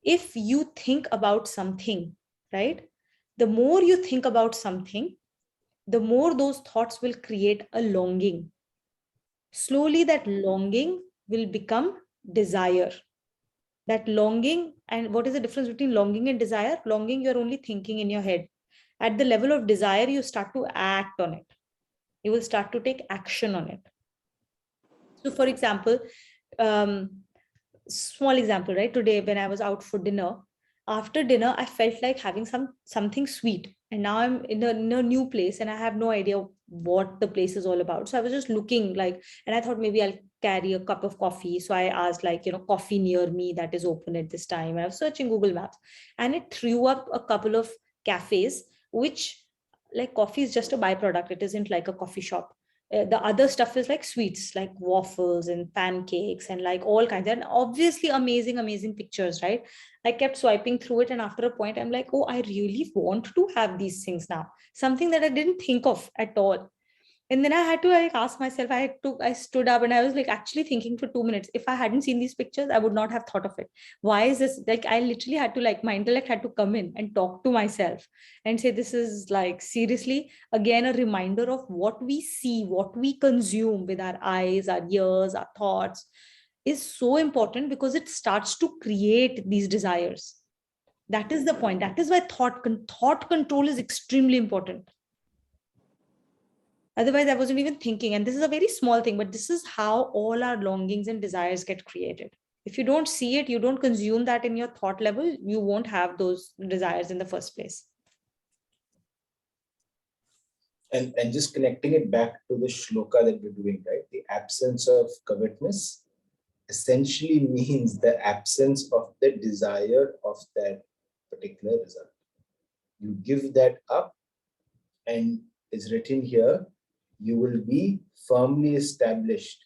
If you think about something, right? The more you think about something, the more those thoughts will create a longing. Slowly, that longing will become desire. That longing, and what is the difference between longing and desire? Longing, you're only thinking in your head. At the level of desire, you start to act on it. You will start to take action on it. So, for example, small example, right? Today, when I was out for dinner, after dinner, I felt like having something sweet. And now I'm in a new place and I have no idea what the place is all about. So I was just looking like, and I thought maybe I'll carry a cup of coffee. So I asked like, coffee near me that is open at this time. And I was searching Google Maps and it threw up a couple of cafes, which like coffee is just a byproduct. It isn't like a coffee shop. The other stuff is like sweets, like waffles and pancakes and like all kinds, and obviously amazing pictures, right? I kept swiping through it, and after a point I'm like, oh, I really want to have these things now, something that I didn't think of at all. And then I had to like ask myself, I stood up and I was like actually thinking for 2 minutes. If I hadn't seen these pictures, I would not have thought of it. Why is this? Like, I literally had to, like, my intellect had to come in and talk to myself and say, this is like seriously, again, a reminder of what we see, what we consume with our eyes, our ears, our thoughts is so important because it starts to create these desires. That is the point. That is why thought control is extremely important. Otherwise, I wasn't even thinking. And this is a very small thing, but this is how all our longings and desires get created. If you don't see it, you don't consume that in your thought level, you won't have those desires in the first place. and just connecting it back to the shloka that we're doing, right? The absence of covetousness essentially means the absence of the desire of that particular result. You give that up, and it's written here, you will be firmly established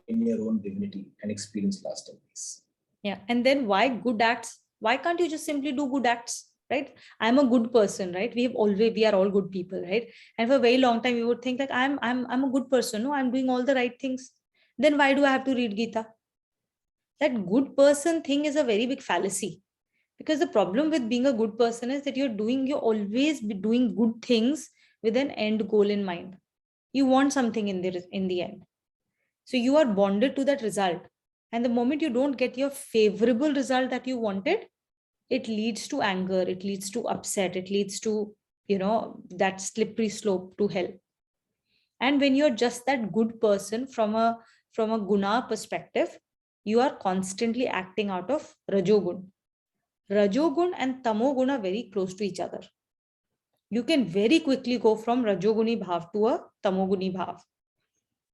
in your own divinity and experience lasting peace. Yeah. And then why good acts? Why can't you just simply do good acts? Right? I'm a good person, right? We are all good people, right? And for a very long time, we would think like I'm a good person. No, I'm doing all the right things. Then why do I have to read Gita? That good person thing is a very big fallacy. Because the problem with being a good person is that you're always be doing good things with an end goal in mind. You want something in the end. So you are bonded to that result. And the moment you don't get your favorable result that you wanted, it leads to anger, it leads to upset, it leads to, that slippery slope to hell. And when you're just that good person from a guna perspective, you are constantly acting out of rajogun. Rajogun and tamogun are very close to each other. You can very quickly go from rajoguni bhav to a tamoguni bhav.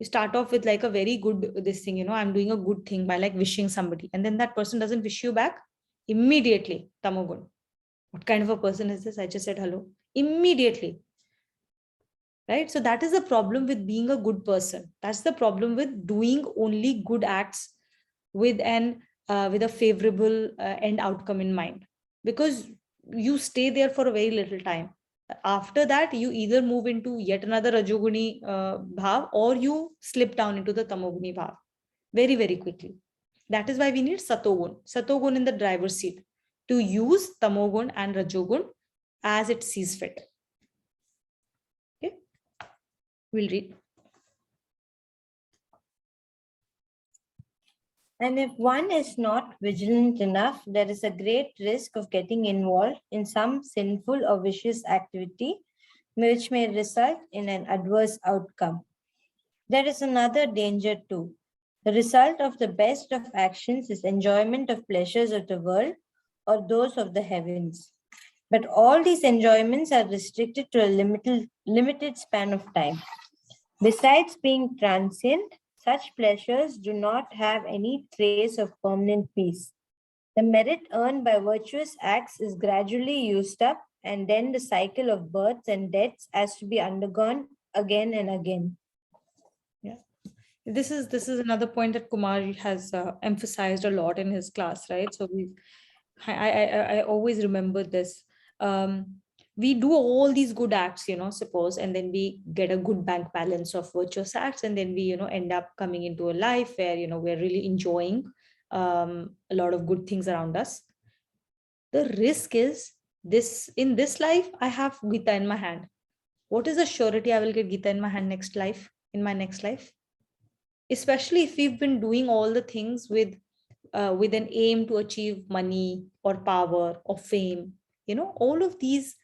You start off with like a very good this thing, I'm doing a good thing by like wishing somebody, and then that person doesn't wish you back. Immediately tamogun. What kind of a person is this? I just said hello. Immediately. Right? So that is the problem with being a good person. That's the problem with doing only good acts with a favorable end outcome in mind, because you stay there for a very little time. After that, you either move into yet another rajoguni bhav, or you slip down into the tamoguni bhav very, very quickly. That is why we need satogun in the driver's seat to use tamogun and rajogun as it sees fit. Okay, we'll read. And if one is not vigilant enough, there is a great risk of getting involved in some sinful or vicious activity, which may result in an adverse outcome. There is another danger too. The result of the best of actions is enjoyment of pleasures of the world or those of the heavens. But all these enjoyments are restricted to a limited span of time. Besides being transient, such pleasures do not have any trace of permanent peace. The merit earned by virtuous acts is gradually used up, and then the cycle of births and deaths has to be undergone again and again. This is another point that Kumar has emphasized a lot in his class, right? So I always remember this. We do all these good acts, suppose, and then we get a good bank balance of virtuous acts, and then we, end up coming into a life where, we're really enjoying a lot of good things around us. The risk is this: in this life, I have Gita in my hand. What is the surety I will get Gita in my hand in my next life? Especially if we've been doing all the things with an aim to achieve money or power or fame. All of these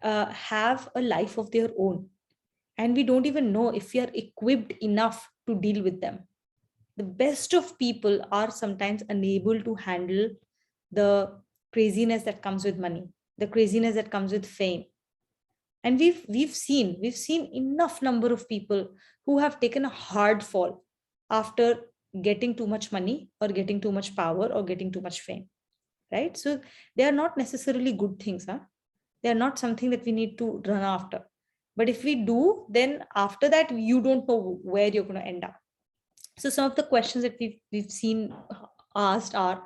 have a life of their own, and we don't even know if we are equipped enough to deal with them. The best of people are sometimes unable to handle the craziness that comes with money, the craziness that comes with fame. And we've seen enough number of people who have taken a hard fall after getting too much money or getting too much power or getting too much fame, right? So they are not necessarily good things. They are not something that we need to run after. But if we do, then after that, you don't know where you're going to end up. So some of the questions that we've seen asked are,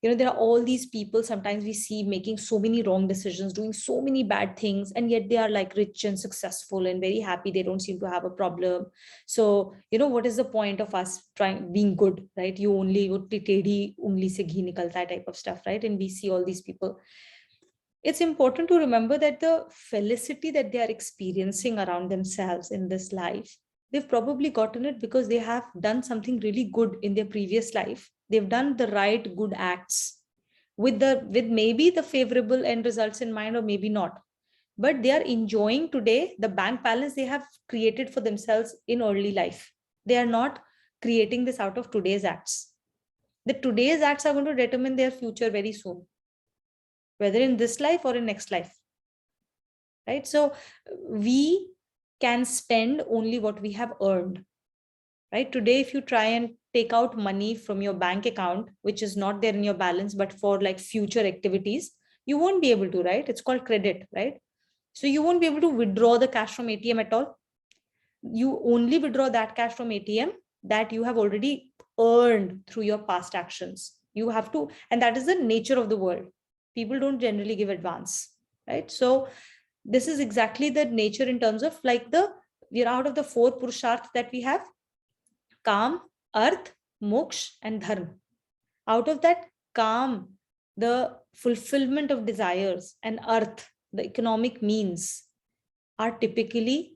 there are all these people sometimes we see making so many wrong decisions, doing so many bad things, and yet they are like rich and successful and very happy. They don't seem to have a problem. So, what is the point of us trying being good, right? You only would tedi ungli se ghee nikalta type of stuff, right? And we see all these people. It's important to remember that the felicity that they are experiencing around themselves in this life, they've probably gotten it because they have done something really good in their previous life. They've done the right good acts with maybe the favorable end results in mind, or maybe not. But they are enjoying today the bank balance they have created for themselves in early life. They are not creating this out of today's acts. The today's acts are going to determine their future very soon, whether in this life or in next life, right? So we can spend only what we have earned, right? Today, if you try and take out money from your bank account, which is not there in your balance, but for like future activities, you won't be able to, right? It's called credit, right? So you won't be able to withdraw the cash from ATM at all. You only withdraw that cash from ATM that you have already earned through your past actions. You have to, and that is the nature of the world. People don't generally give advance, right? So this is exactly the nature in terms of like we're out of the 4 purusharths that we have: Kam, Arth, Moksha, and Dharma. Out of that, Kam, the fulfillment of desires, and Arth, the economic means, are typically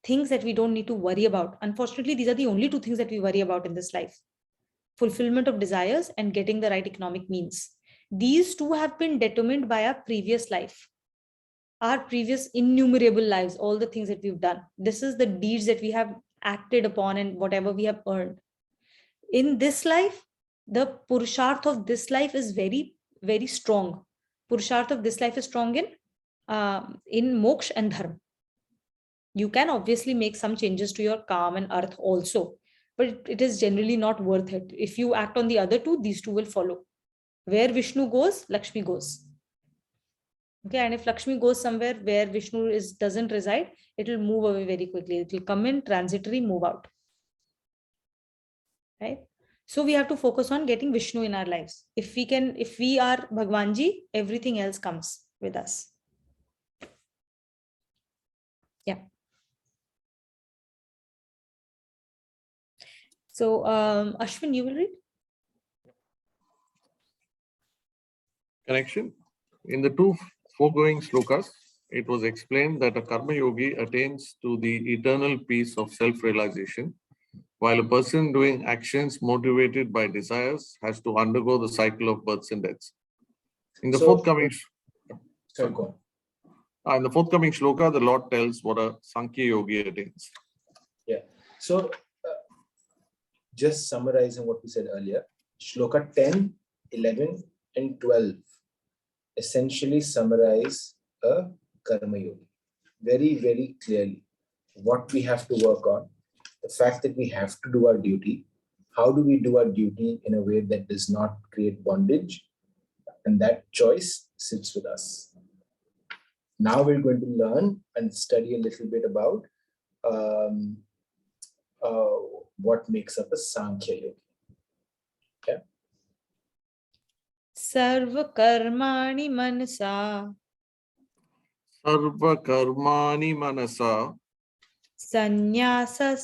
things that we don't need to worry about. Unfortunately, these are the only 2 things that we worry about in this life: fulfillment of desires and getting the right economic means. These 2 have been determined by our previous life, our previous innumerable lives, all the things that we've done. This is the deeds that we have acted upon and whatever we have earned. In this life, the purusharth of this life is very, very strong. Purusharth of this life is strong in moksha and dharma. You can obviously make some changes to your Kam and Arth also, but it is generally not worth it. If you act on the other 2, these 2 will follow. Where Vishnu goes, Lakshmi goes. Okay, and if Lakshmi goes somewhere where Vishnu doesn't reside, it will move away very quickly. It will come in, transitory, move out. Right? So we have to focus on getting Vishnu in our lives. If we are Bhagwanji, everything else comes with us. Yeah. So Ashwin, you will read. Connection. In the 2 foregoing shlokas, it was explained that a karma yogi attains to the eternal peace of self-realization, while a person doing actions motivated by desires has to undergo the cycle of births and deaths. In the forthcoming shloka, the Lord tells what a Sankhya yogi attains. Yeah. So just summarizing what we said earlier, Shloka 10, 11, and 12 essentially summarize a karma yogi very, very clearly. What we have to work on, the fact that we have to do our duty. How do we do our duty in a way that does not create bondage? And that choice sits with us. Now we're going to learn and study a little bit about what makes up a Sankhya yogi. Okay. Sarva karmani manasa Sarva karmani manasa sannyasas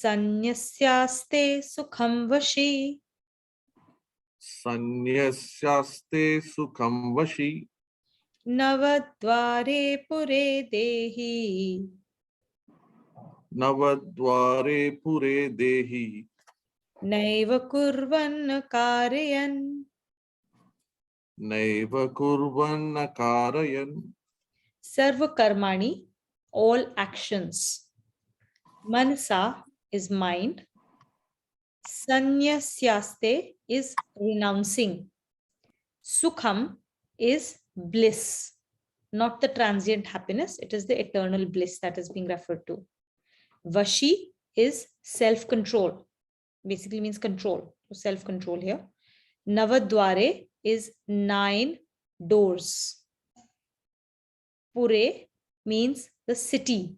sanyasyaste sukham vashi sanyasyaste sukham vashi navadvare pure dehi navadvare pure dehi naiva kurvan karayan naiva kurvan karayan sarva karmani, all actions. Manasa is mind. Sanyasyaste is renouncing. Sukham is bliss, not the transient happiness. It is the eternal bliss that is being referred to. Vashi is self-control. Basically means control. So self-control here. Navadware is 9 doors. Pure means the city.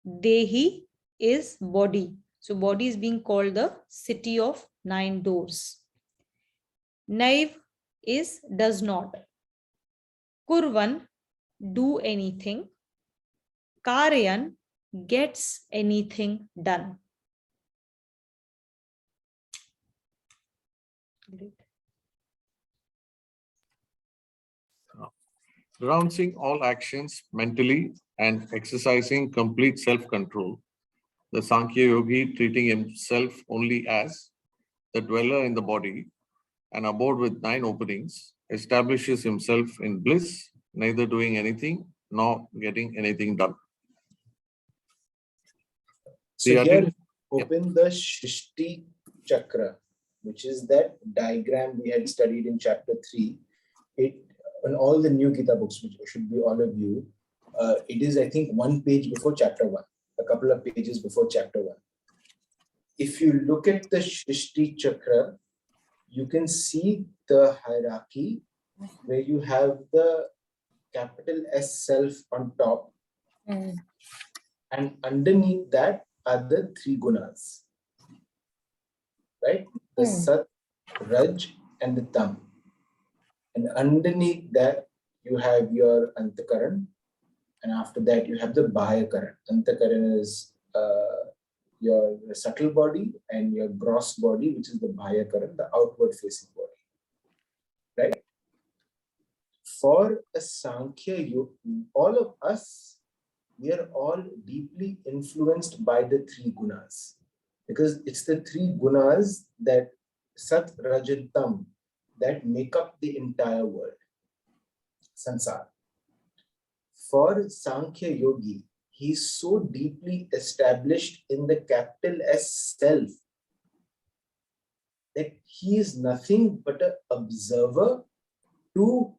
Dehi is body. So body is being called the city of 9 doors. Naiv is does not. Kurvan, do anything. Karyan, gets anything done. renouncing all actions mentally and exercising complete self-control. The Sankhya yogi treating himself only as the dweller in the body and abode with 9 openings establishes himself in bliss, neither doing anything nor getting anything done. So here, open the Shrishti Chakra, which is that diagram we had studied in chapter 3. It, in all the new Gita books, which should be all of you, it is, I think, 1 page before chapter 1, a couple of pages before chapter 1. If you look at the Shrishti Chakra, you can see the hierarchy where you have the capital S self on top, and underneath that are the 3 gunas, right? The Sat, Raj, and the Tam. And underneath that, you have your Antakaran, and after that, you have the Bahayakaran. Antakaran is your subtle body, and your gross body, which is the Bahayakaran, the outward facing body, right? For a Sankhya yoga, all of us, we are all deeply influenced by the 3 gunas, because it's the 3 gunas that Sat, Raj, and Tam that make up the entire world, Sansar. For Sankhya yogi, he's so deeply established in the capital S self that he is nothing but an observer to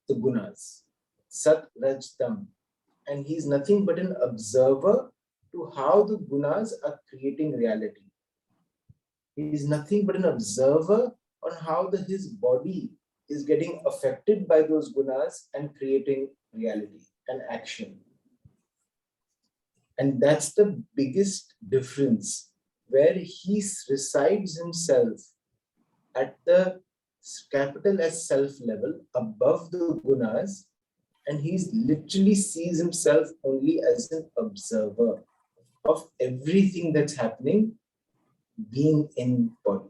the gunas, Sat, Raj, Tam. And he's nothing but an observer to how the gunas are creating reality. He is nothing but an observer on how his body is getting affected by those gunas and creating reality and action. And that's the biggest difference, where he resides himself at the capital S self level above the gunas, and he literally sees himself only as an observer of everything that's happening, being in body.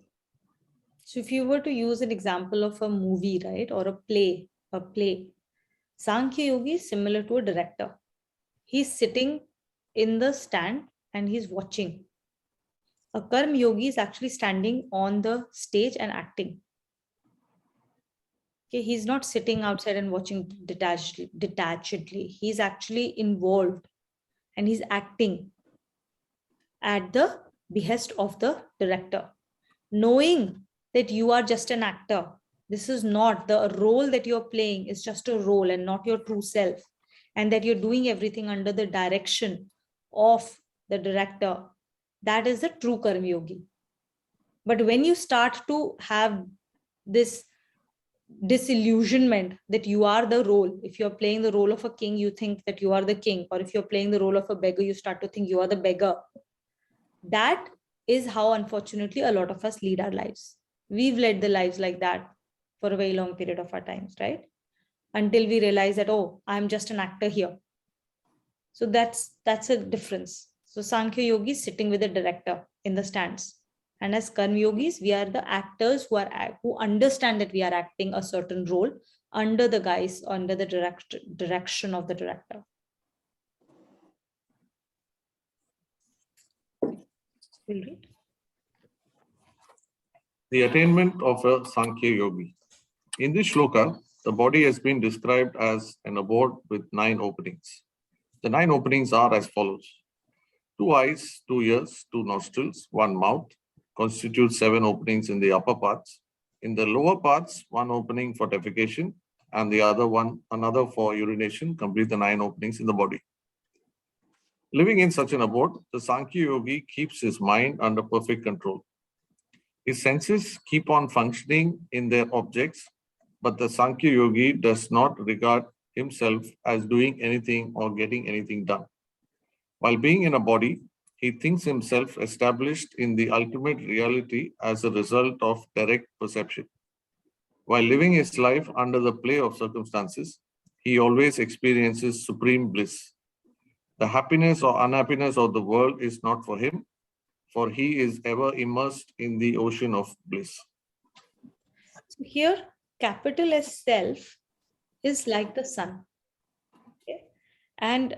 So if you were to use an example of a movie, right, or a play, Sankhya yogi is similar to a director. He's sitting in the stand and he's watching. A Karma yogi is actually standing on the stage and acting. Okay, he's not sitting outside and watching detachedly. He's actually involved and he's acting at the behest of the director, knowing that you are just an actor. This is not the role that you're playing, is just a role and not your true self, and that you're doing everything under the direction of the director. That is the true Karma Yogi. But when you start to have this disillusionment that you are the role, if you're playing the role of a king, you think that you are the king, or if you're playing the role of a beggar, you start to think you are the beggar. That is how, unfortunately, a lot of us lead our lives. We've led the lives like that for a very long period of our times, right? Until we realize that, oh, I'm just an actor here. So that's a difference. So Sankhya Yogi is sitting with the director in the stands. And as Karma Yogis, we are the actors who understand that we are acting a certain role under the guise, under the direction of the director. The attainment of a Sankhya Yogi. In this shloka, the body has been described as an abode with 9 openings. The 9 openings are as follows: 2 eyes, 2 ears, 2 nostrils, 1 mouth, constitute 7 openings in the upper parts. In the lower parts, 1 opening for defecation and the another for urination, complete the 9 openings in the body. Living in such an abode, the Sankhya Yogi keeps his mind under perfect control. His senses keep on functioning in their objects, but the Sankhya Yogi does not regard himself as doing anything or getting anything done. While being in a body, he thinks himself established in the ultimate reality as a result of direct perception. While living his life under the play of circumstances, he always experiences supreme bliss. The happiness or unhappiness of the world is not for him, for he is ever immersed in the ocean of bliss. So here, capital S self is like the sun. Okay? And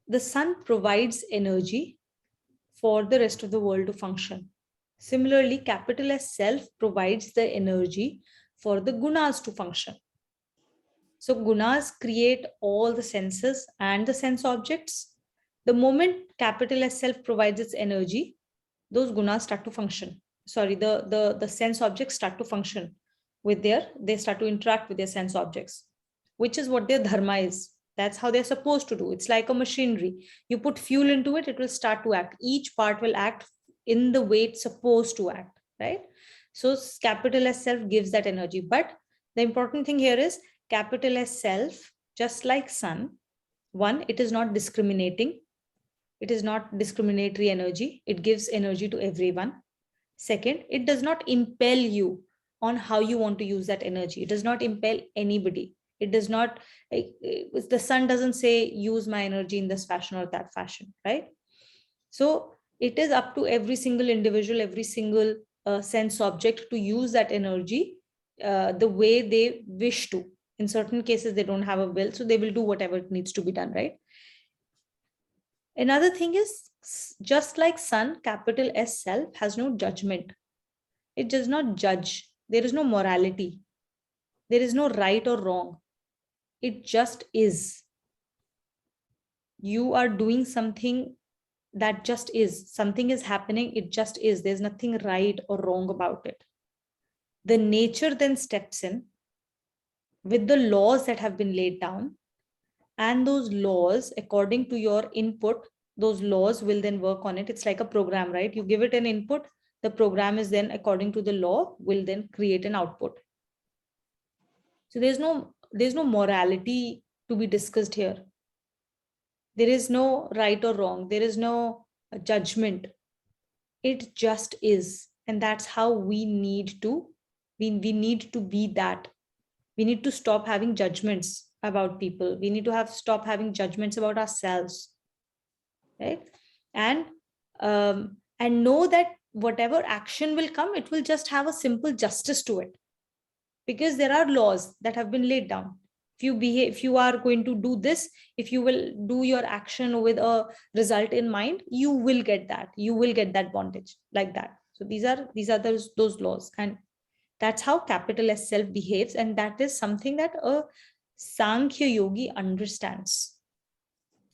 the sun provides energy for the rest of the world to function. Similarly, capital S self provides the energy for the gunas to function. So gunas create all the senses and the sense objects. The moment capital S self provides its energy, those gunas start to function. Sorry, the sense objects start to function they start to interact with their sense objects, which is what their dharma is. That's how they're supposed to do. It's like a machinery. You put fuel into it, it will start to act. Each part will act in the way it's supposed to act, right? So capital S self gives that energy. But the important thing here is capital S self, just like sun, one, it is not discriminating. It is not discriminatory energy. It gives energy to everyone. Second, it does not impel you on how you want to use that energy. It does not impel anybody. It does not, the sun doesn't say, use my energy in this fashion or that fashion, right? So it is up to every single individual, every single sense object to use that energy the way they wish to. In certain cases, they don't have a will, so they will do whatever needs to be done, right? Another thing is, just like sun, capital S self has no judgment. It does not judge. There is no morality. There is no right or wrong. It just is. You are doing something that just is. Something is happening. It just is. There's nothing right or wrong about it. The nature then steps in with the laws that have been laid down. And those laws, according to your input, those laws will then work on it. It's like a program, right? You give it an input, the program is then, according to the law, will then create an output. So there's no morality to be discussed here. There is no right or wrong. There is no judgment. It just is. And that's how we need to be that. We need to stop having judgments about people. We need to stop having judgments about ourselves, right? And know that whatever action will come, it will just have a simple justice to it, because there are laws that have been laid down. If you are going to do this, if you will do your action with a result in mind, you will get that bondage, like that. So these are those laws, and that's how capital S self behaves, and that is something that a Sankhya Yogi understands.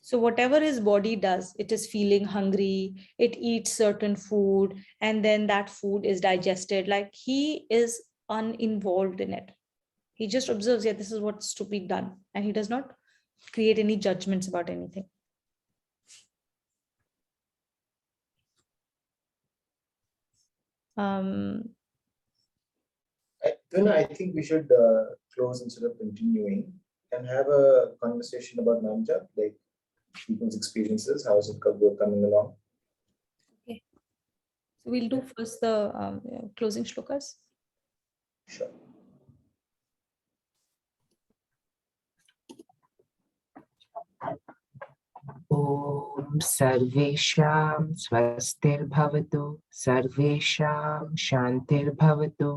So whatever his body does, it is feeling hungry, it eats certain food, and then that food is digested. Like he is uninvolved in it. He just observes, yeah, this is what's to be done. And he does not create any judgments about anything. I think we should close instead of continuing and have a conversation about Namjap, like people's experiences. How is it coming along? Okay. So we'll do first the closing shlokas. Sure. ॐ सर्वेषां स्वस्तिर्भवतु सर्वेषां शान्तिर्भवतु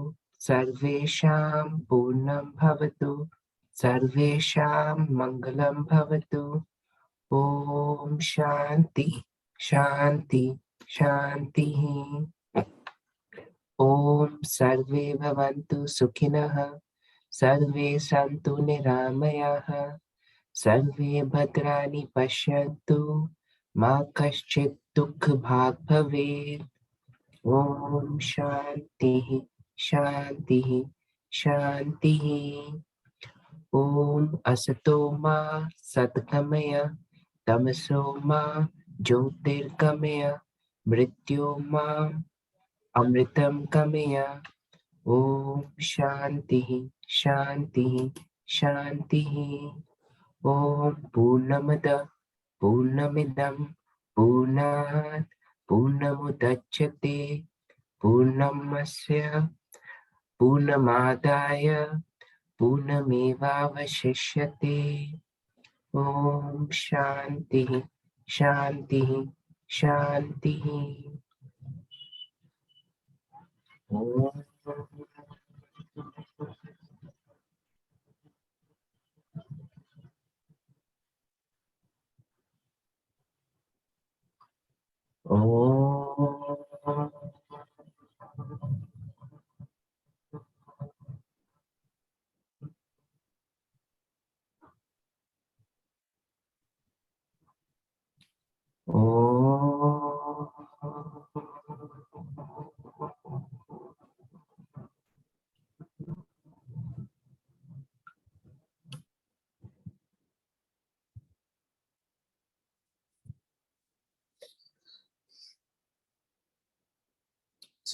सर्वेषां पूर्णं भवतु सर्वेषां मङ्गलं भवतु ॐ शान्ति शान्ति शान्तिः ॐ सर्वे भवन्तु सुखिनः सर्वे सन्तु निरामयाः सर्वे भद्राणि पश्यन्तु मा कश्चित् दुःखभाग् भवेत् ॐ शान्तिः शान्तिः शान्तिः ॐ असतो मा सद्गमय तमसो मा ज्योतिर्गमय मृत्योर्माम् अमृतं गमय ॐ शान्तिः शान्तिः शान्तिः ॐ पूर्णमदः पूर्णमिदं पूर्णात् पूर्णमुदच्यते पूर्णमस्य पूर्णमादाय पूर्णमेवावशिष्यते ॐ शान्तिः शान्तिः शान्तिः ॐ